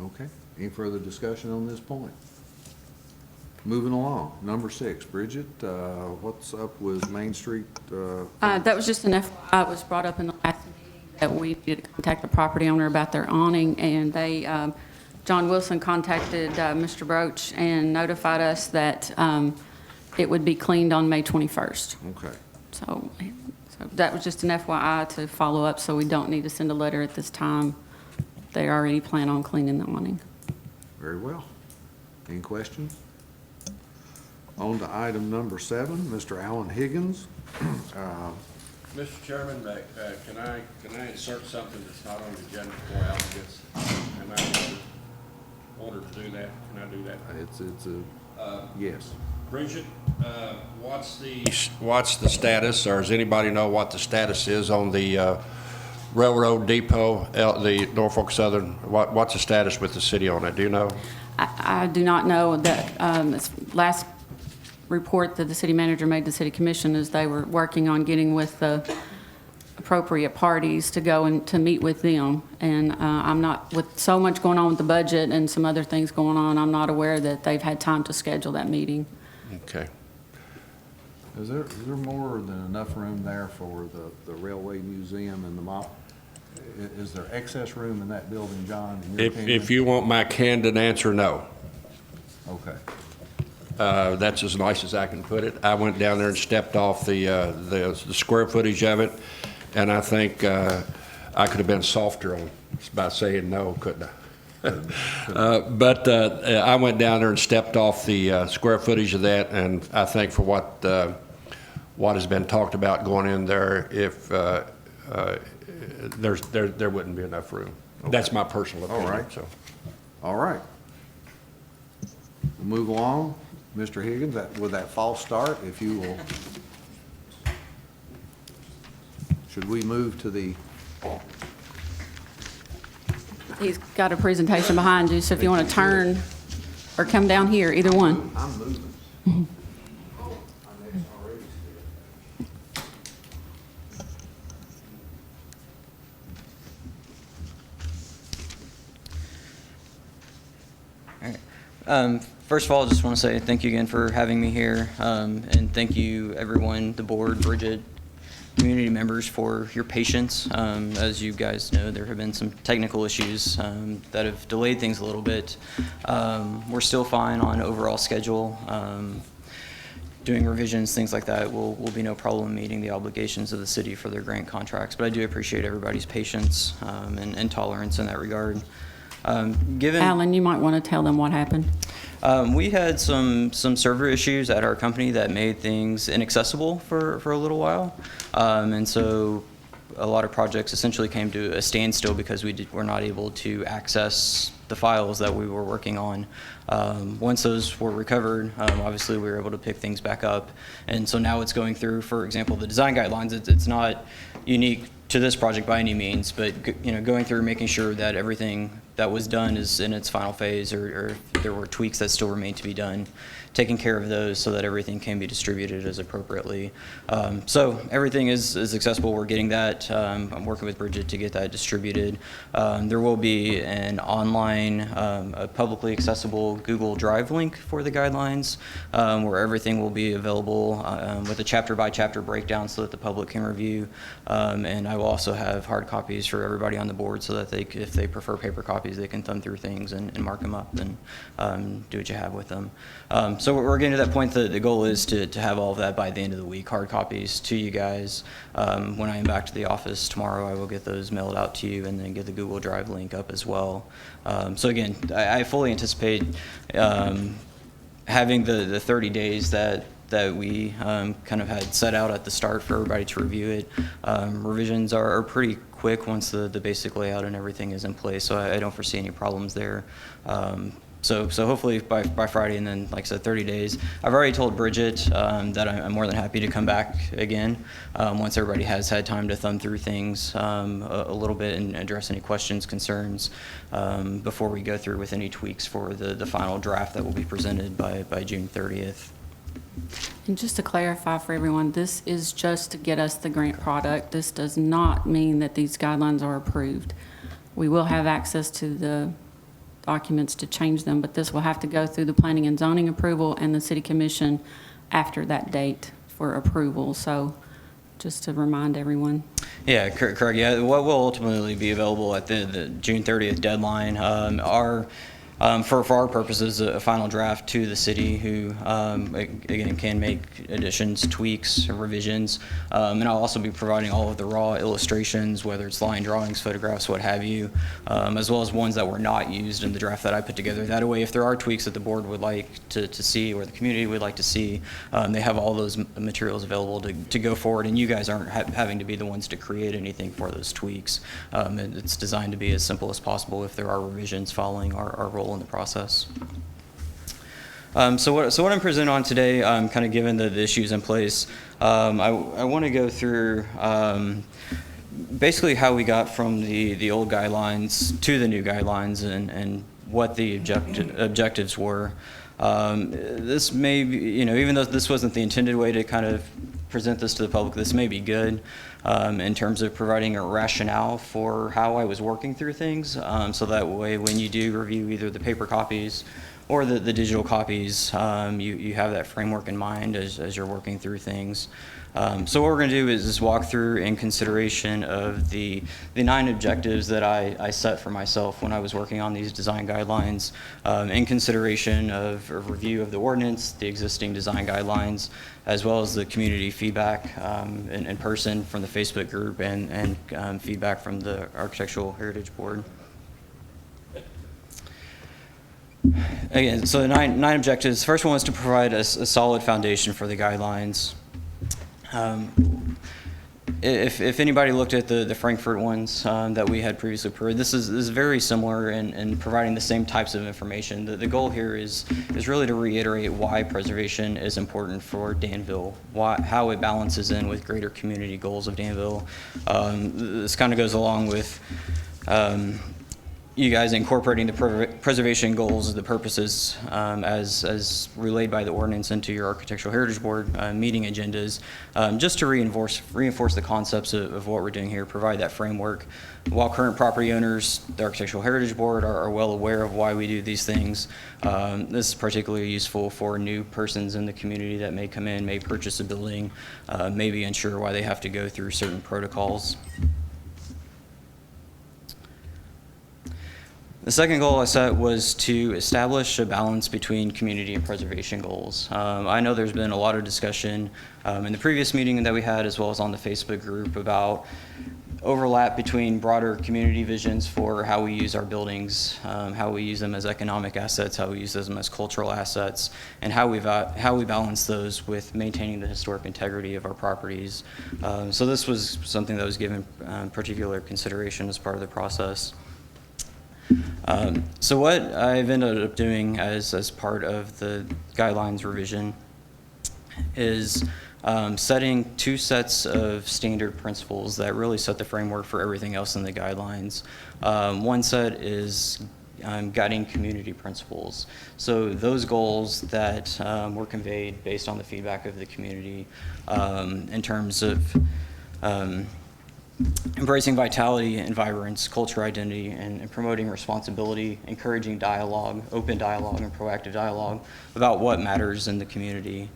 A: Okay. Any further discussion on this point? Moving along, number 6, Bridget, what's up with Main Street?
B: That was just an FYI, it was brought up in the last meeting that we needed to contact the property owner about their awning, and John Wilson contacted Mr. Broach and notified us that it would be cleaned on May 21st.
A: Okay.
B: So that was just an FYI to follow up, so we don't need to send a letter at this time. They already plan on cleaning the awning.
A: Very well. Any questions? On to item number 7, Mr. Alan Higgins.
C: Mr. Chairman, can I insert something that's not on the agenda before Alan gets, am I ordered to do that? Can I do that?
A: It's a, yes.
C: Bridget, what's the status, or does anybody know what the status is on the railroad depot, the Norfolk Southern? What's the status with the city on it? Do you know?
B: I do not know that, this last report that the city manager made to the city commission is they were working on getting with the appropriate parties to go and to meet with them. And I'm not, with so much going on with the budget and some other things going on, I'm not aware that they've had time to schedule that meeting.
C: Okay.
A: Is there more than enough room there for the Railway Museum and the mop? Is there excess room in that building, John? in your opinion?
C: If you want my candid answer, no.
A: Okay.
C: That's as nice as I can put it. I went down there and stepped off the square footage of it, and I think I could have been softer on by saying no, couldn't I? But I went down there and stepped off the square footage of that, and I think for what has been talked about going in there, if there wouldn't be enough room. Okay. That's my personal opinion.
A: All right.
C: So.
A: All right. We'll move along. Mr. Higgins, with that false start, if you will. Should we move to the?
B: He's got a presentation behind you, so if you want to turn or come down here, either one.
A: I'm moving.
K: First of all, I just want to say thank you again for having me here, and thank you, everyone, the board, Bridget, community members, for your patience. As you guys know, there have been some technical issues that have delayed things a little bit. We're still fine on overall schedule. Doing revisions, things like that, will be no problem meeting the obligations of the city for their grant contracts. But I do appreciate everybody's patience and tolerance in that regard.
B: Alan, you might want to tell them what happened.
K: We had some server issues at our company that made things inaccessible for a little while. And so a lot of projects essentially came to a standstill because were not able to access the files that we were working on. Once those were recovered, obviously we were able to pick things back up. And so now it's going through, for example, the design guidelines. It's not unique to this project by any means, but going through making sure that everything that was done is in its final phase, or if there were tweaks that still remain to be done, taking care of those so that everything can be distributed as appropriately. So everything is accessible. We're getting that. I'm working with Bridget to get that distributed. There will be an online, a publicly accessible Google Drive link for the guidelines, where everything will be available with a chapter-by-chapter breakdown so that the public can review. And I will also have hard copies for everybody on the board so that if they prefer paper copies, they can thumb through things and mark them up and do what you have with them. So we're getting to that point. The goal is to have all of that by the end of the week, hard copies to you guys. When I am back to the office tomorrow, I will get those mailed out to you and then get the Google Drive link up as well. So again, I fully anticipate having the 30 days that we kind of had set out at the start for everybody to review it. Revisions are pretty quick once the basic layout and everything is in place, so I don't foresee any problems there. So hopefully by Friday, and then, like I said, 30 days. I've already told Bridget that I'm more than happy to come back again once everybody has had time to thumb through things a little bit and address any questions, concerns before we go through with any tweaks for the final draft that will be presented by June 30th.
B: And just to clarify for everyone, this is just to get us the grant product. This does not mean that these guidelines are approved. We will have access to the documents to change them, but this will have to go through the planning and zoning approval and the city commission after that date for approval. So just to remind everyone.
K: Yeah, correct. Yeah, what will ultimately be available at the June 30th deadline for our purposes, a final draft to the city, who again can make additions, tweaks, or revisions, and I'll also be providing all of the raw illustrations, whether it's line drawings, photographs, what have you, as well as ones that were not used in the draft that I put together. That way, if there are tweaks that the board would like to see, or the community would like to see, they have all those materials available to go forward, and you guys aren't having to be the ones to create anything for those tweaks. It's designed to be as simple as possible if there are revisions following our role in the process. So what I'm presenting on today, kind of given the issues in place, I want to go through basically how we got from the old guidelines to the new guidelines and what the objectives were. This may be, even though this wasn't the intended way to kind of present this to the public, this may be good in terms of providing a rationale for how I was working through things, so that way when you do review either the paper copies or the digital copies, you have that framework in mind as you're working through things. So what we're going to do is walk through in consideration of the 9 objectives that I set for myself when I was working on these design guidelines, in consideration of a review of the ordinance, the existing design guidelines, as well as the community feedback in person from the Facebook group and feedback from the Architectural Heritage Board. Again, so the nine objectives. First one was to provide a solid foundation for the guidelines. If anybody looked at the Frankfurt ones that we had previously provided, this is very similar in providing the same types of information. The goal here is really to reiterate why preservation is important for Danville, how it balances in with greater community goals of Danville. This kind of goes along with you guys incorporating the preservation goals, the purposes as relayed by the ordinance into your Architectural Heritage Board meeting agendas, just to reinforce the concepts of what we're doing here, provide that framework. While current property owners, the Architectural Heritage Board are well aware of why we do these things, this is particularly useful for new persons in the community that may come in, may purchase a building, may be unsure why they have to go through certain protocols. The second goal I set was to establish a balance between community and preservation goals. I know there's been a lot of discussion in the previous meeting that we had, as well as on the Facebook group, about overlap between broader community visions for how we use our buildings, how we use them as economic assets, how we use them as cultural assets, and how we balance those with maintaining the historic integrity of our properties. So this was something that was given particular consideration as part of the process. So what I've ended up doing as part of the guidelines revision is setting two sets of standard principles that really set the framework for everything else in the guidelines. One set is guiding community principles. So those goals that were conveyed based on the feedback of the community in terms of embracing vitality and vibrance, culture identity, and promoting responsibility, encouraging dialogue, open dialogue, and proactive dialogue about what matters in the community.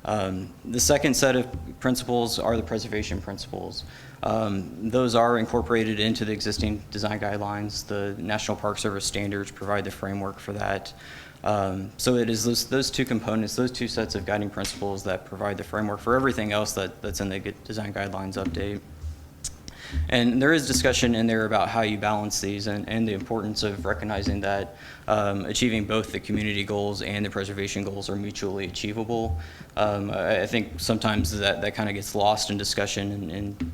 K: The second set of principles are the preservation principles. Those are incorporated into the existing design guidelines. The National Park Service standards provide the framework for that. So it is those two components, those two sets of guiding principles that provide the framework for everything else that's in the design guidelines update. And there is discussion in there about how you balance these and the importance of recognizing that achieving both the community goals and the preservation goals are mutually achievable. I think sometimes that kind of gets lost in discussion, and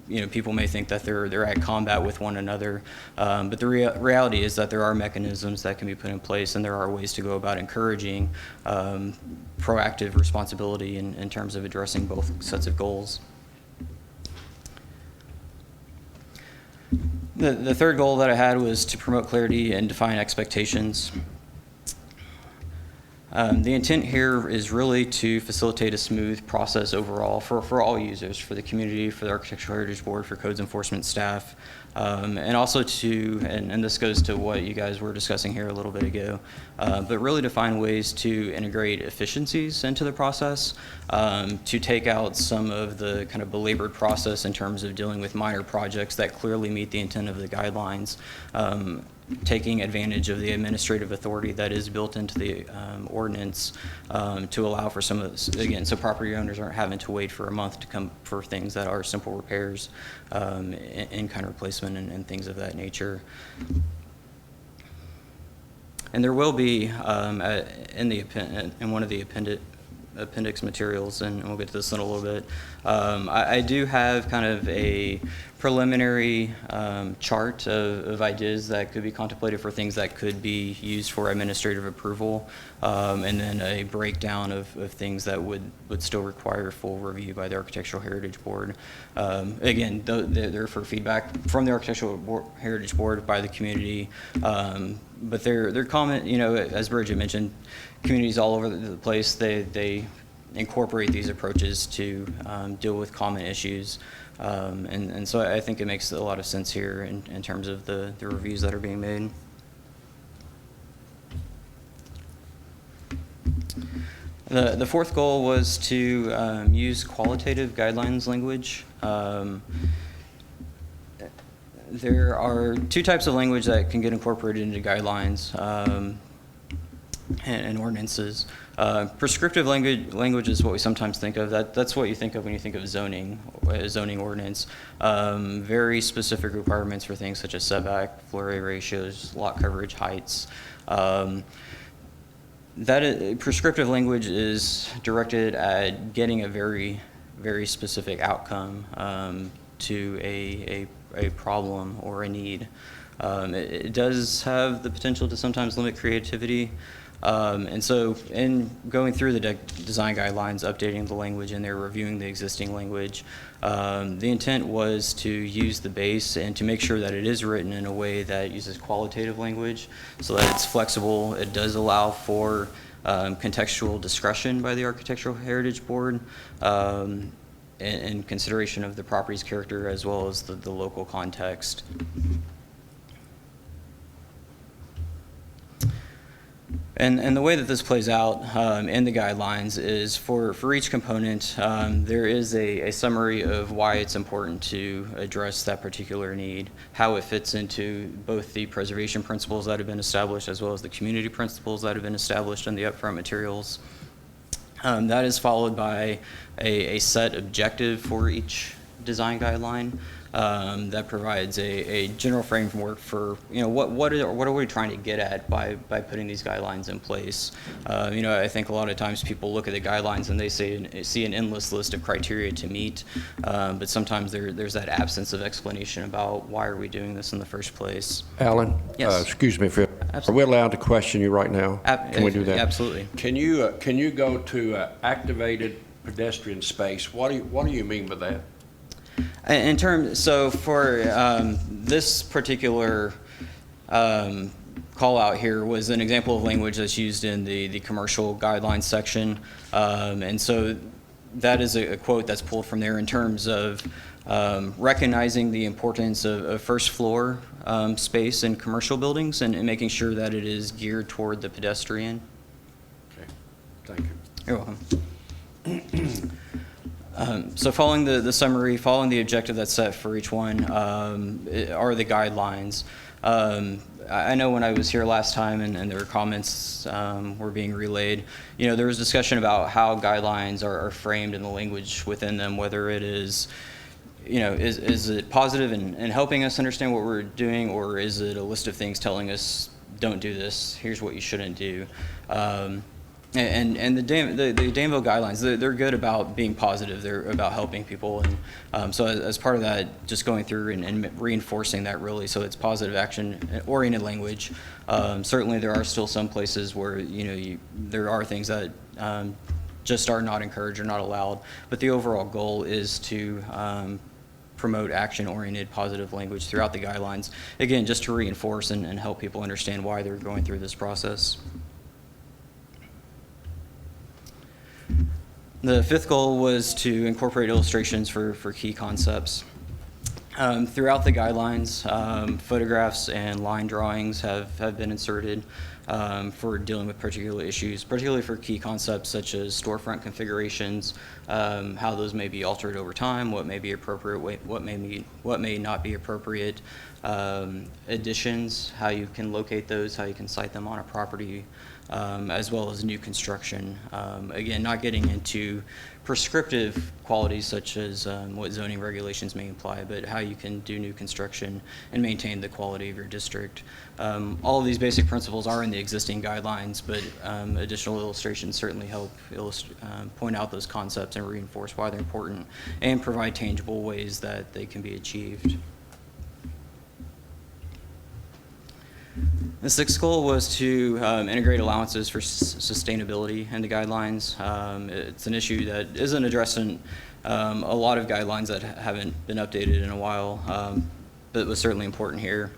K: you know, people may think that they're at combat with one another, but the reality is that there are mechanisms that can be put in place, and there are ways to go about encouraging proactive responsibility in terms of addressing both sets of goals. The third goal that I had was to promote clarity and define expectations. The intent here is really to facilitate a smooth process overall for all users, for the community, for the Architectural Heritage Board, for codes enforcement staff, and also and this goes to what you guys were discussing here a little bit ago, but really to find ways to integrate efficiencies into the process, to take out some of the kind of belabored process in terms of dealing with minor projects that clearly meet the intent of the guidelines, taking advantage of the administrative authority that is built into the ordinance to allow for some of this, again, so property owners aren't having to wait for a month to come for things that are simple repairs, in-kind replacement and things of that nature. And there will be in one of the appendix materials, and we'll get to this in a little bit. I do have kind of a preliminary chart of ideas that could be contemplated for things that could be used for administrative approval, and then a breakdown of things that would still require full review by the Architectural Heritage Board. Again, they're for feedback from the Architectural Heritage Board by the community, but they're common, you know, as Bridget mentioned, communities all over the place, they incorporate these approaches to deal with common issues. And so I think it makes a lot of sense here in terms of the reviews that are being made. The fourth goal was to use qualitative guidelines language. There are two types of language that can get incorporated into guidelines and ordinances. Prescriptive language is what we sometimes think of. That's what you think of when you think of zoning ordinance. Very specific requirements for things such as setback, floor area ratios, lot coverage, heights. Prescriptive language is directed at getting a very, very specific outcome to a problem or a need. It does have the potential to sometimes limit creativity. And so in going through the design guidelines, updating the language and they're reviewing the existing language, the intent was to use the base and to make sure that it is written in a way that uses qualitative language so that it's flexible. It does allow for contextual discretion by the Architectural Heritage Board in consideration of the property's character as well as the local context. And the way that this plays out in the guidelines is for each component, there is a summary of why it's important to address that particular need, how it fits into both the preservation principles that have been established as well as the community principles that have been established in the upfront materials. That is followed by a set objective for each design guideline that provides a general framework for, what are we trying to get at by putting these guidelines in place. I think a lot of times people look at the guidelines and they see an endless list of criteria to meet, but sometimes there's that absence of explanation about why are we doing this in the first place.
L: Alan?
K: Yes.
L: Excuse me, Phil. Are
K: Absolutely.
L: we allowed to question you right now? Can we do that?
K: Absolutely.
C: Can you go to activated pedestrian space? What do you mean by that?
K: So for this particular call out here was an example of language that's used in the commercial guidelines section. And so that is a quote that's pulled from there in terms of recognizing the importance of first floor space in commercial buildings and making sure that it is geared toward the pedestrian.
C: Okay, thank you.
K: You're welcome. So following the summary, following the objective that's set for each one are the guidelines. I know when I was here last time and there were comments were being relayed, there was discussion about how guidelines are framed and the language within them, whether it is, is it positive and helping us understand what we're doing, or is it a list of things telling us, don't do this, here's what you shouldn't do. And the Danville guidelines, they're good about being positive. They're about helping people. And so as part of that, just going through and reinforcing that really, so it's positive action-oriented language. Certainly there are still some places where, there are things that just are not encouraged or not allowed. But the overall goal is to promote action-oriented positive language throughout the guidelines. Again, just to reinforce and help people understand why they're going through this process. The fifth goal was to incorporate illustrations for key concepts. Throughout the guidelines, photographs and line drawings have been inserted for dealing with particular issues, particularly for key concepts such as storefront configurations, how those may be altered over time, what may be appropriate, what may not be appropriate, additions, how you can locate those, how you can site them on a property, as well as new construction. Again, not getting into prescriptive qualities such as what zoning regulations may imply, but how you can do new construction and maintain the quality of your district. All of these basic principles are in the existing guidelines, but additional illustrations certainly help point out those concepts and reinforce why they're important and provide tangible ways that they can be achieved. The sixth goal was to integrate allowances for sustainability in the guidelines. It's an issue that isn't addressed in a lot of guidelines that haven't been updated in a while, but it was certainly important here.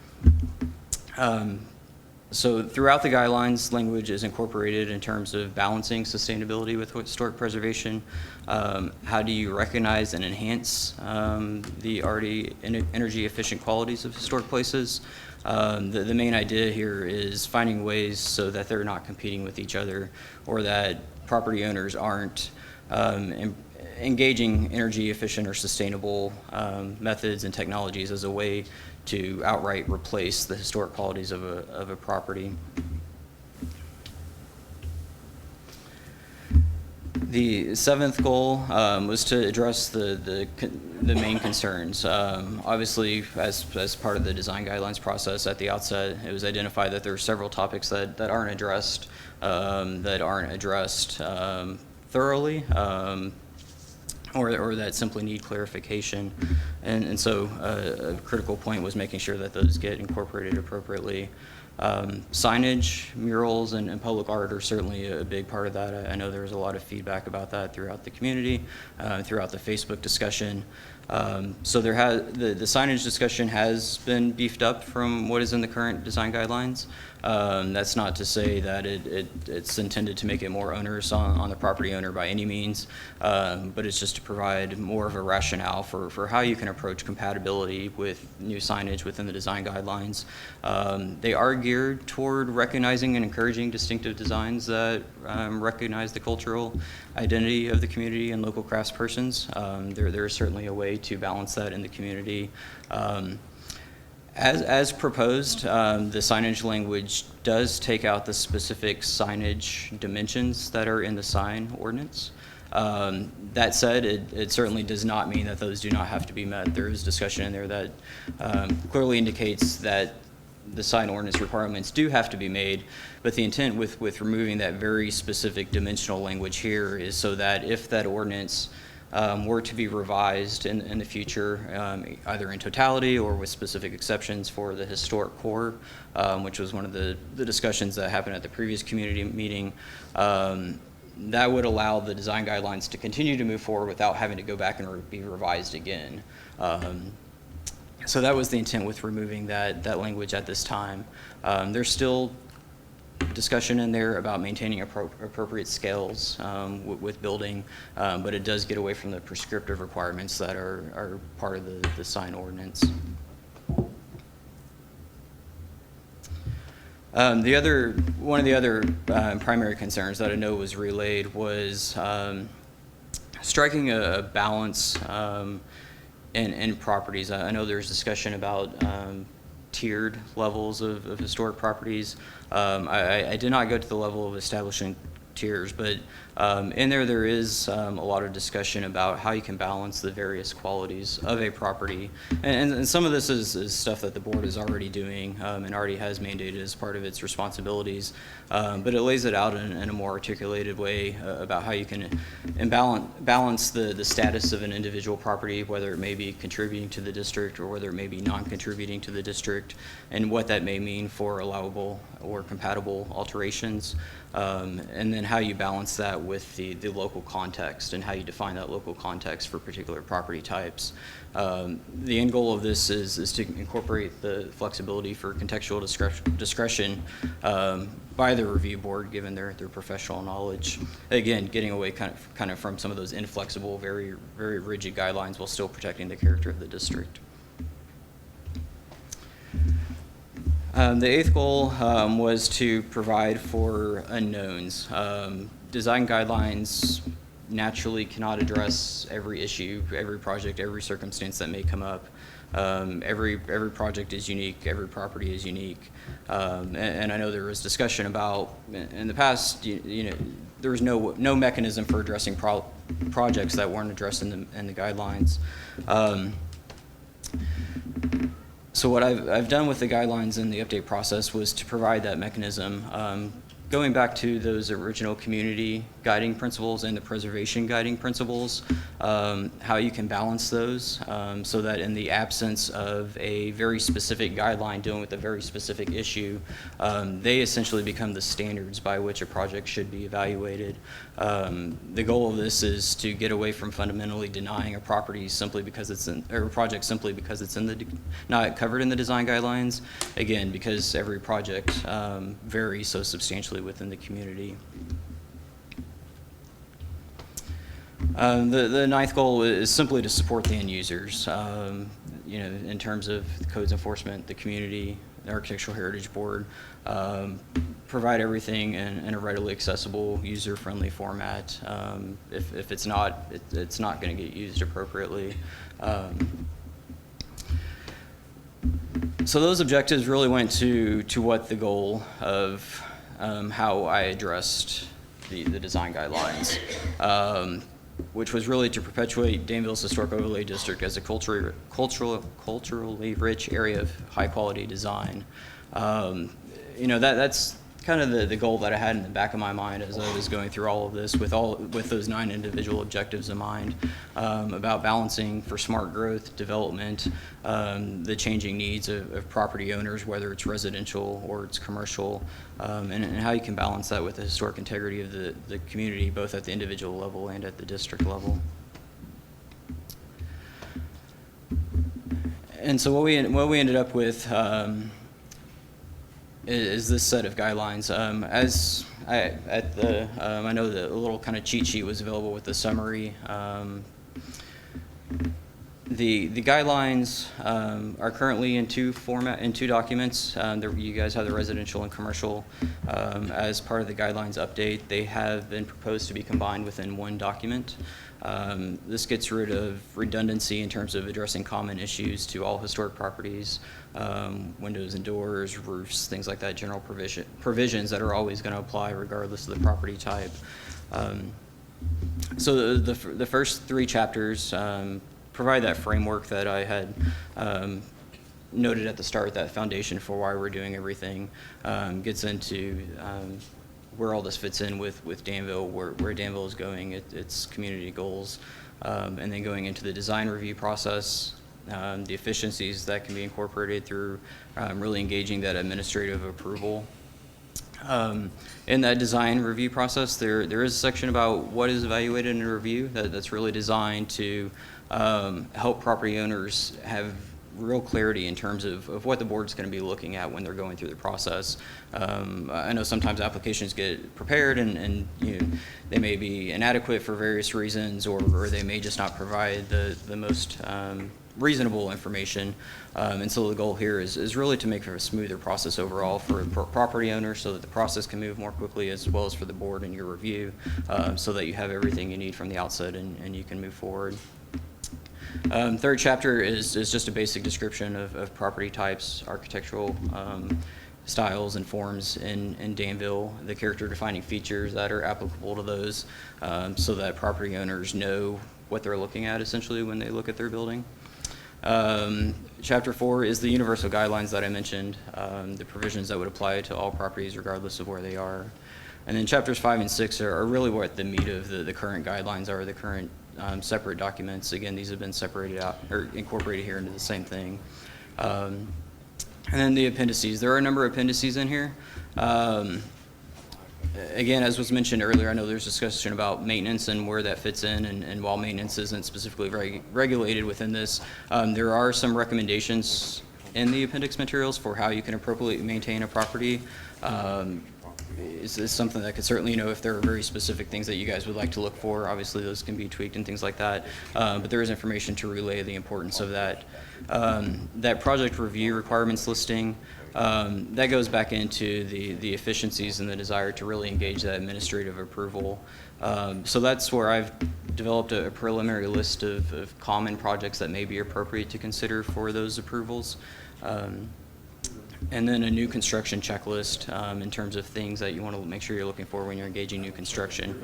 K: So throughout the guidelines, language is incorporated in terms of balancing sustainability with historic preservation. How do you recognize and enhance the already energy efficient qualities of historic places? The main idea here is finding ways so that they're not competing with each other, or that property owners aren't engaging energy efficient or sustainable methods and technologies as a way to outright replace the historic qualities of a property. The seventh goal was to address the main concerns. Obviously, as part of the design guidelines process at the outset, it was identified that there are several topics that aren't addressed, thoroughly, or that simply need clarification. And so a critical point was making sure that those get incorporated appropriately. Signage, murals, and public art are certainly a big part of that. I know there was a lot of feedback about that throughout the community, throughout the Facebook discussion. So the signage discussion has been beefed up from what is in the current design guidelines. That's not to say that it's intended to make it more onerous on the property owner by any means, but it's just to provide more of a rationale for how you can approach compatibility with new signage within the design guidelines. They are geared toward recognizing and encouraging distinctive designs that recognize the cultural identity of the community and local craftspersons. There is certainly a way to balance that in the community. As proposed, the signage language does take out the specific signage dimensions that are in the sign ordinance. That said, it certainly does not mean that those do not have to be met. There is discussion in there that clearly indicates that the sign ordinance requirements do have to be made, but the intent with removing that very specific dimensional language here is so that if that ordinance were to be revised in the future, either in totality or with specific exceptions for the historic core, which was one of the discussions that happened at the previous community meeting, that would allow the design guidelines to continue to move forward without having to go back and be revised again. So that was the intent with removing that language at this time. There's still discussion in there about maintaining appropriate scales with building, but it does get away from the prescriptive requirements that are part of the sign ordinance. One of the other primary concerns that I know was relayed was striking a balance in properties. I know there's discussion about tiered levels of historic properties. I did not go to the level of establishing tiers, but in there is a lot of discussion about how you can balance the various qualities of a property. And some of this is stuff that the board is already doing and already has mandated as part of its responsibilities. But it lays it out in a more articulated way about how you can balance the status of an individual property, whether it may be contributing to the district or whether it may be non-contributing to the district, and what that may mean for allowable or compatible alterations. And then how you balance that with the local context and how you define that local context for particular property types. The end goal of this is to incorporate the flexibility for contextual discretion by the review board, given their professional knowledge. Again, getting away kind of from some of those inflexible, very, very rigid guidelines while still protecting the character of the district. The eighth goal was to provide for unknowns. Design guidelines naturally cannot address every issue, every project, every circumstance that may come up. Every project is unique, every property is unique. And I know there was discussion about, in the past, there was no mechanism for addressing projects that weren't addressed in the guidelines. So what I've done with the guidelines in the update process was to provide that mechanism, going back to those original community guiding principles and the preservation guiding principles, how you can balance those so that in the absence of a very specific guideline dealing with a very specific issue, they essentially become the standards by which a project should be evaluated. The goal of this is to get away from fundamentally denying a property simply because or a project simply because it's not covered in the design guidelines. Again, because every project varies so substantially within the community. The ninth goal is simply to support the end users, in terms of the codes enforcement, the community, the Architectural Heritage Board, provide everything in a readily accessible, user-friendly format. If it's not, it's not going to get used appropriately. So those objectives really went to what the goal of how I addressed the design guidelines, which was really to perpetuate Danville's Historic Overlay District as a culturally rich area of high-quality design. That's kind of the goal that I had in the back of my mind as I was going through all of this with those 9 individual objectives in mind, about balancing for smart growth, development, the changing needs of property owners, whether it's residential or it's commercial, and how you can balance that with the historic integrity of the community, both at the individual level and at the district level. And so what we ended up with is this set of guidelines. I know the little kind of cheat sheet was available with the summary. The guidelines are currently in two documents. You guys have the residential and commercial as part of the guidelines update. They have been proposed to be combined within one document. This gets rid of redundancy in terms of addressing common issues to all historic properties, windows and doors, roofs, things like that, general provisions that are always going to apply regardless of the property type. So the first three chapters provide that framework that I had noted at the start, that foundation for why we're doing everything, gets into where all this fits in with Danville, where Danville is going, its community goals, and then going into the design review process, the efficiencies that can be incorporated through really engaging that administrative approval. In that design review process, there is a section about what is evaluated in a review that's really designed to help property owners have real clarity in terms of what the board's going to be looking at when they're going through the process. I know sometimes applications get prepared and they may be inadequate for various reasons, or they may just not provide the most reasonable information. And so the goal here is really to make for a smoother process overall for property owners, so that the process can move more quickly, as well as for the board in your review, so that you have everything you need from the outset and you can move forward. Third chapter is just a basic description of property types, architectural styles and forms in Danville, the character defining features that are applicable to those, so that property owners know what they're looking at essentially when they look at their building. Chapter 4 is the universal guidelines that I mentioned, the provisions that would apply to all properties regardless of where they are. And then chapters 5 and 6 are really what the meat of the current guidelines are, the current separate documents. Again, these have been separated out or incorporated here into the same thing. And then the appendices. There are a number of appendices in here. Again, as was mentioned earlier, I know there's discussion about maintenance and where that fits in, and while maintenance isn't specifically regulated within this, there are some recommendations in the appendix materials for how you can appropriately maintain a property. Is something that could certainly, if there are very specific things that you guys would like to look for, obviously those can be tweaked and things like that. But there is information to relay the importance of that. That project review requirements listing, that goes back into the efficiencies and the desire to really engage that administrative approval. So that's where I've developed a preliminary list of common projects that may be appropriate to consider for those approvals. And then a new construction checklist in terms of things that you want to make sure you're looking for when you're engaging new construction.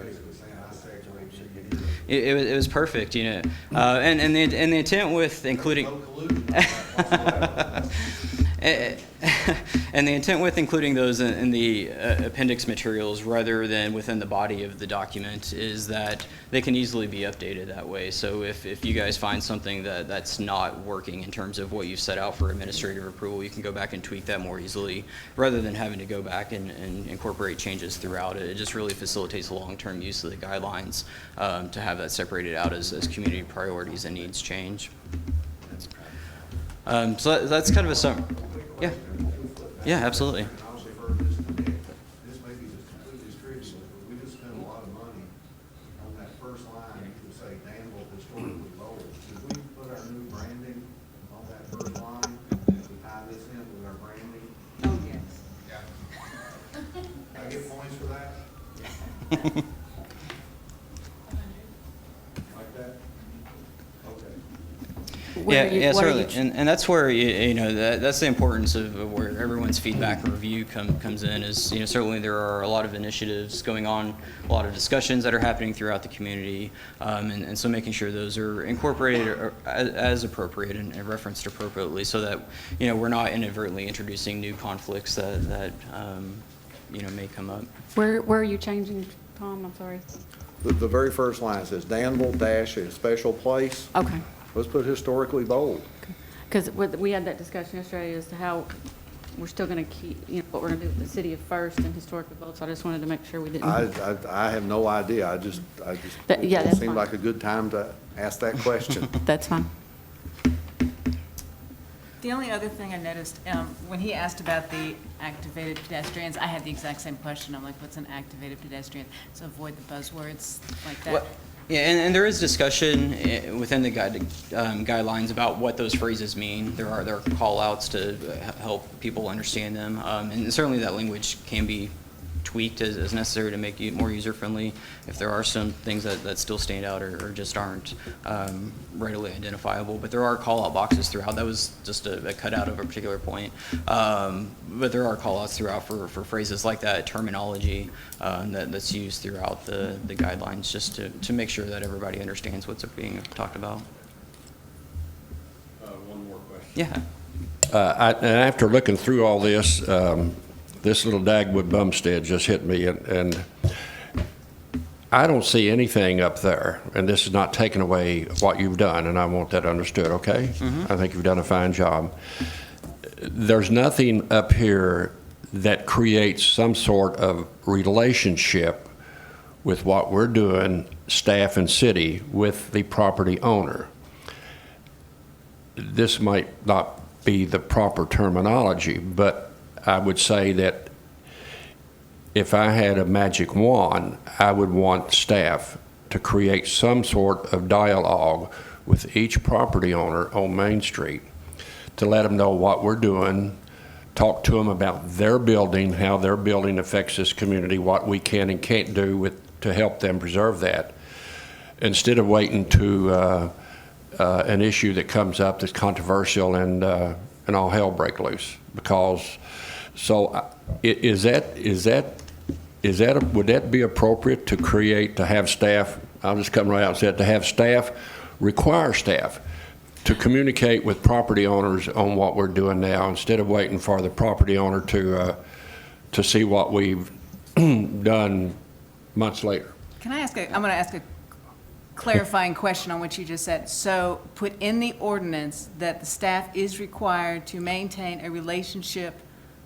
K: It was perfect, and the intent with including and the intent with including those in the appendix materials rather than within the body of the document is that they can easily be updated that way. So if you guys find something that's not working in terms of what you've set out for administrative approval, you can go back and tweak that more easily rather than having to go back and incorporate changes throughout it. It just really facilitates long-term use of the guidelines to have that separated out as community priorities and needs change. So that's kind of a summary. Yeah. Yeah, absolutely.
A: Obviously heard this today. This may be just completely trivial, but we just spent a lot of money on that first line to say Danville historically low. Did we put our new branding on that first line? Did we tie this in with our branding?
E: Oh, yes.
A: Yeah. I get points for that? Like that? Okay.
K: Yeah, certainly, and that's where that's the importance of where everyone's feedback and review comes in. Is certainly there are a lot of initiatives going on, a lot of discussions that are happening throughout the community, and so making sure those are incorporated as appropriate and referenced appropriately, so that we're not inadvertently introducing new conflicts that may come up.
B: Where are you changing, Tom? I'm sorry.
A: The very first line says Danville dash a special place.
B: Okay.
A: Let's put historically bold.
B: Because we had that discussion yesterday as to how we're still going to keep, what we're going to do with the city of First and historically bold. So I just wanted to make sure we didn't.
A: I have no idea. I just
B: Yeah,
A: it
B: that's
A: seemed
B: fine.
A: like a good time to ask that question.
B: That's fine.
E: The only other thing I noticed, when he asked about the activated pedestrians, I had the exact same question. I'm like, what's an activated pedestrian? So avoid the buzzwords like that.
K: Well, yeah, and there is discussion within the guidelines about what those phrases mean. There are call outs to help people understand them, and certainly that language can be tweaked as necessary to make it more user-friendly. If there are some things that still stand out or just aren't readily identifiable, but there are call-out boxes throughout. That was just a cutout of a particular point. But there are call-outs throughout for phrases like that, terminology that's used throughout the guidelines, just to make sure that everybody understands what's being talked about.
C: One more question.
K: Yeah.
L: And after looking through all this, this little Dagwood Bumstead just hit me, and I don't see anything up there, and this is not taking away what you've done, and I want that understood, okay?
K: Mm-hmm.
L: I think you've done a fine job. There's nothing up here that creates some sort of relationship with what we're doing, staff and city, with the property owner. This might not be the proper terminology, but I would say that if I had a magic wand, I would want staff to create some sort of dialogue with each property owner on Main Street to let them know what we're doing, talk to them about their building, how their building affects this community, what we can and can't do to help them preserve that, instead of waiting to an issue that comes up that's controversial and all hell break loose. Because, so would that be appropriate to have staff, I'll just come right out and say it, to have staff, require staff to communicate with property owners on what we're doing now, instead of waiting for the property owner to see what we've done months later?
E: I'm going to ask a clarifying question on what you just said. So put in the ordinance that the staff is required to maintain a relationship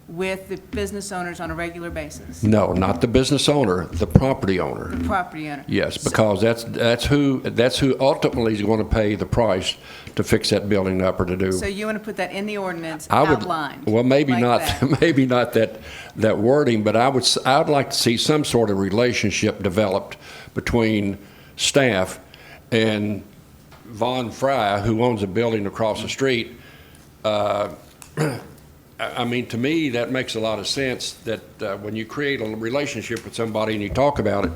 E: with the business owners on a regular basis?
L: No, not the business owner, the property owner.
E: The property owner.
L: Yes, because that's who ultimately is going to pay the price to fix that building up or to do.
E: So you want to put that in the ordinance outlined?
L: Well, maybe
E: like
L: not.
E: that.
L: Maybe not that wording, but I'd like to see some sort of relationship developed between staff and Von Fry, who owns a building across the street. I mean, to me, that makes a lot of sense, that when you create a relationship with somebody and you talk about it,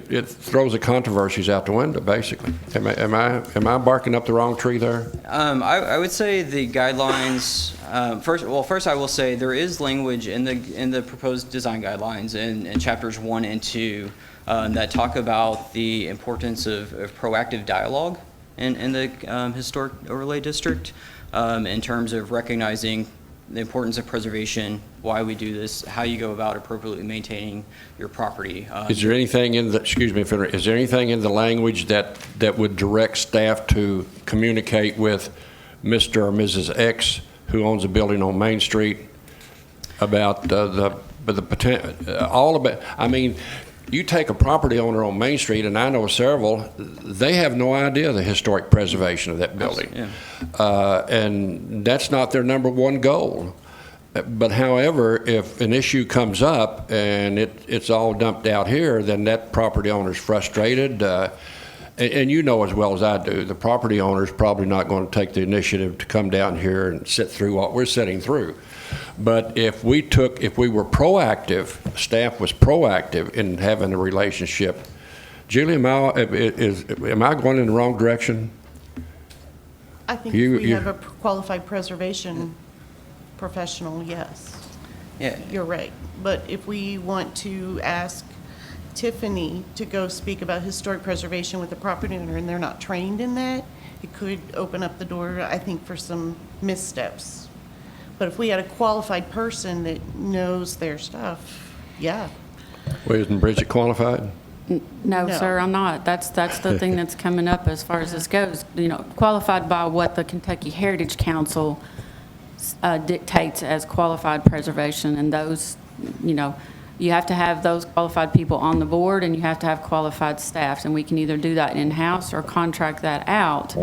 L: it throws the controversies out the window, basically. Am I barking up the wrong tree there?
K: I would say the guidelines, first I will say there is language in the proposed design guidelines in chapters 1 and 2 that talk about the importance of proactive dialogue in the historic overlay district, in terms of recognizing the importance of preservation, why we do this, how you go about appropriately maintaining your property.
L: Is there anything in the, excuse me, is there anything in the language that would direct staff to communicate with Mr. or Mrs. X, who owns a building on Main Street, about the potential, all about, I mean, you take a property owner on Main Street, and I know several, they have no idea the historic preservation of that building.
K: Yeah.
L: And that's not their number one goal. But however, if an issue comes up and it's all dumped out here, then that property owner's frustrated. And you know as well as I do, the property owner's probably not going to take the initiative to come down here and sit through what we're sitting through. But if we were proactive, staff was proactive in having a relationship. Julie, am I going in the wrong direction?
D: I think if we have a qualified preservation professional, yes.
K: Yeah.
D: You're right. But if we want to ask Tiffany to go speak about historic preservation with the property owner and they're not trained in that, it could open up the door, I think, for some missteps. But if we had a qualified person that knows their stuff, yeah.
L: Well, isn't Bridget qualified?
B: No,
D: No.
B: sir, I'm not. That's the thing that's coming up as far as this goes. You know, qualified by what the Kentucky Heritage Council dictates as qualified preservation, and those, you know, you have to have those qualified people on the board, and you have to have qualified staff, and we can either do that in-house or contract that out.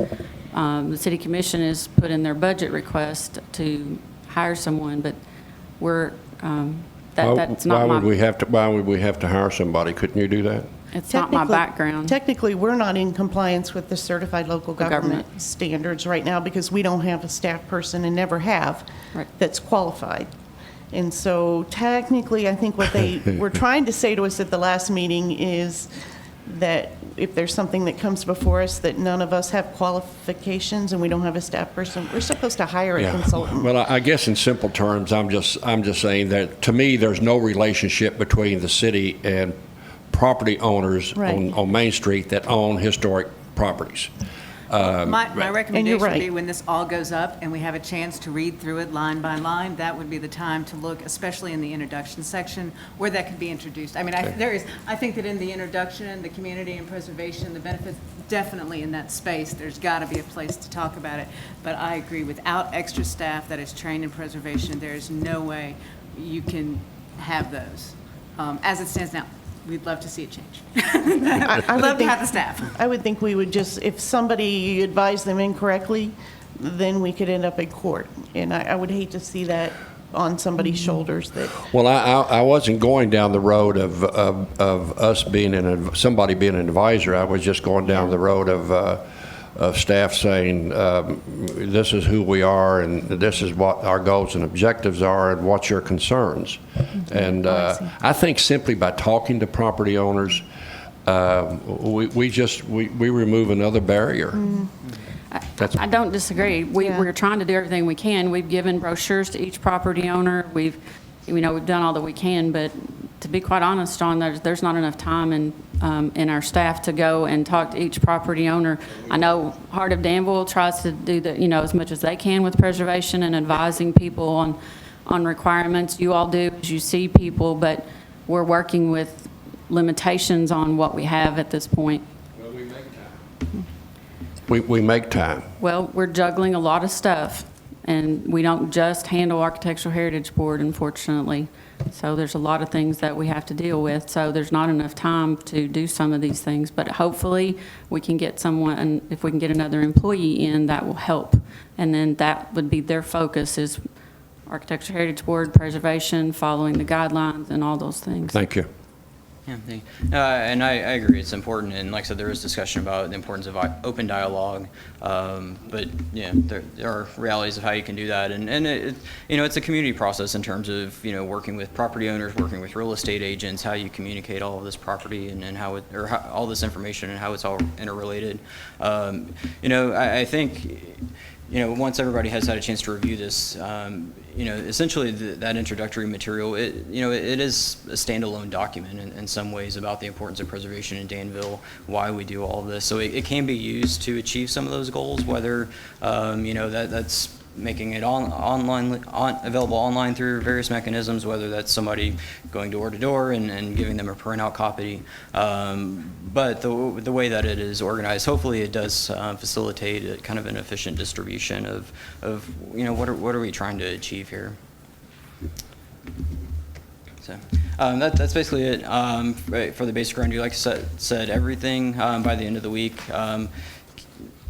B: The City Commission has put in their budget request to hire someone, but we're, that's not my...
L: Why would we have to hire somebody? Couldn't you do that?
B: It's not my background.
D: Technically, we're not in compliance with the certified local government standards right now because we don't have a staff person and never have
B: Right.
D: that's qualified. And so technically, I think what they were trying to say to us at the last meeting is that if there's something that comes before us that none of us have qualifications and we don't have a staff person, we're supposed to hire a
L: Yeah.
D: consultant.
L: Well, I guess in simple terms, I'm just saying that, to me, there's no relationship between the city and property owners
D: Right.
L: on Main Street that own historic properties.
E: My recommendation would
D: right.
E: be when this all goes up and we have a chance to read through it line by line, that would be the time to look, especially in the introduction section, where that could be introduced. I mean, I think that in the introduction, the community and preservation, the benefits, definitely in that space, there's got to be a place to talk about it. But I agree, without extra staff that is trained in preservation, there is no way you can have those. As it stands now, we'd love to see it change. I'd love to have the staff.
D: I would think we would just, if somebody advised them incorrectly, then we could end up in court. And I would hate to see that on somebody's shoulders that,
L: Well, I wasn't going down the road of us being somebody being an advisor. I was just going down the road of staff saying, this is who we are, and this is what our goals and objectives are, and what's your concerns. And I think simply by talking to property owners, we remove another barrier.
B: I don't disagree. We're trying to do everything we can. We've given brochures to each property owner. We've done all that we can, but to be quite honest, John, there's not enough time in our staff to go and talk to each property owner. I know Heart of Danville tries to do as much as they can with preservation and advising people on requirements. You all do as you see people, but we're working with limitations on what we have at this point.
C: Well, we make time.
L: We make time.
B: Well, we're juggling a lot of stuff, and we don't just handle Architectural Heritage Board, unfortunately. So there's a lot of things that we have to deal with, so there's not enough time to do some of these things. But hopefully, we can get someone, and if we can get another employee in, that will help. And then that would be their focus, is Architectural Heritage Board, preservation, following the guidelines, and all those things.
L: Thank you.
K: Yeah, and I agree, it's important, and like I said, there is discussion about the importance of open dialogue, but yeah, there are realities of how you can do that, and it's a community process in terms of, working with property owners, working with real estate agents, how you communicate all of this property and how all this information and how it's all interrelated. I think, once everybody has had a chance to review this, essentially that introductory material, it is a standalone document in some ways about the importance of preservation in Danville, why we do all of this. So it can be used to achieve some of those goals, whether, that's making it available online through various mechanisms, whether that's somebody going door to door and giving them a printout copy. But the way that it is organized, hopefully it does facilitate a kind of an efficient distribution of what are we trying to achieve here. So that's basically it for the basic review. Like I said, everything by the end of the week.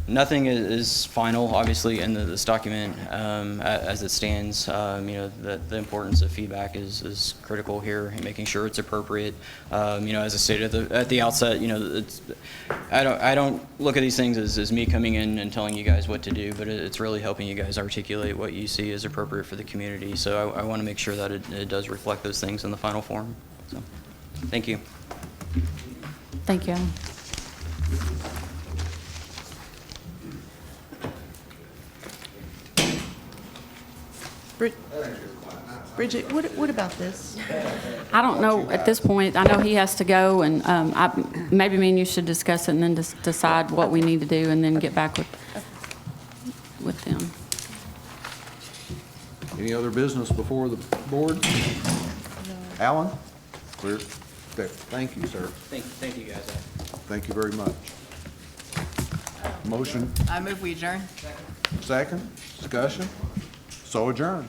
K: Nothing is final, obviously, in this document as it stands. The importance of feedback is critical here, and making sure it's appropriate. As I stated at the outset, I don't look at these things as me coming in and telling you guys what to do, but it's really helping you guys articulate what you see as appropriate for the community. So I want to make sure that it does reflect those things in the final form. So, thank you.
B: Thank you.
D: Bridget, what about this?
B: I don't know at this point. I know he has to go, and maybe me and you should discuss it and then decide what we need to do, and then get back with them.
A: Any other business before the board? Alan? Clear? Okay, thank you, sir.
K: Thank you, guys.
A: Thank you very much. Motion,
E: I move we adjourn.
A: second, discussion, so adjourned.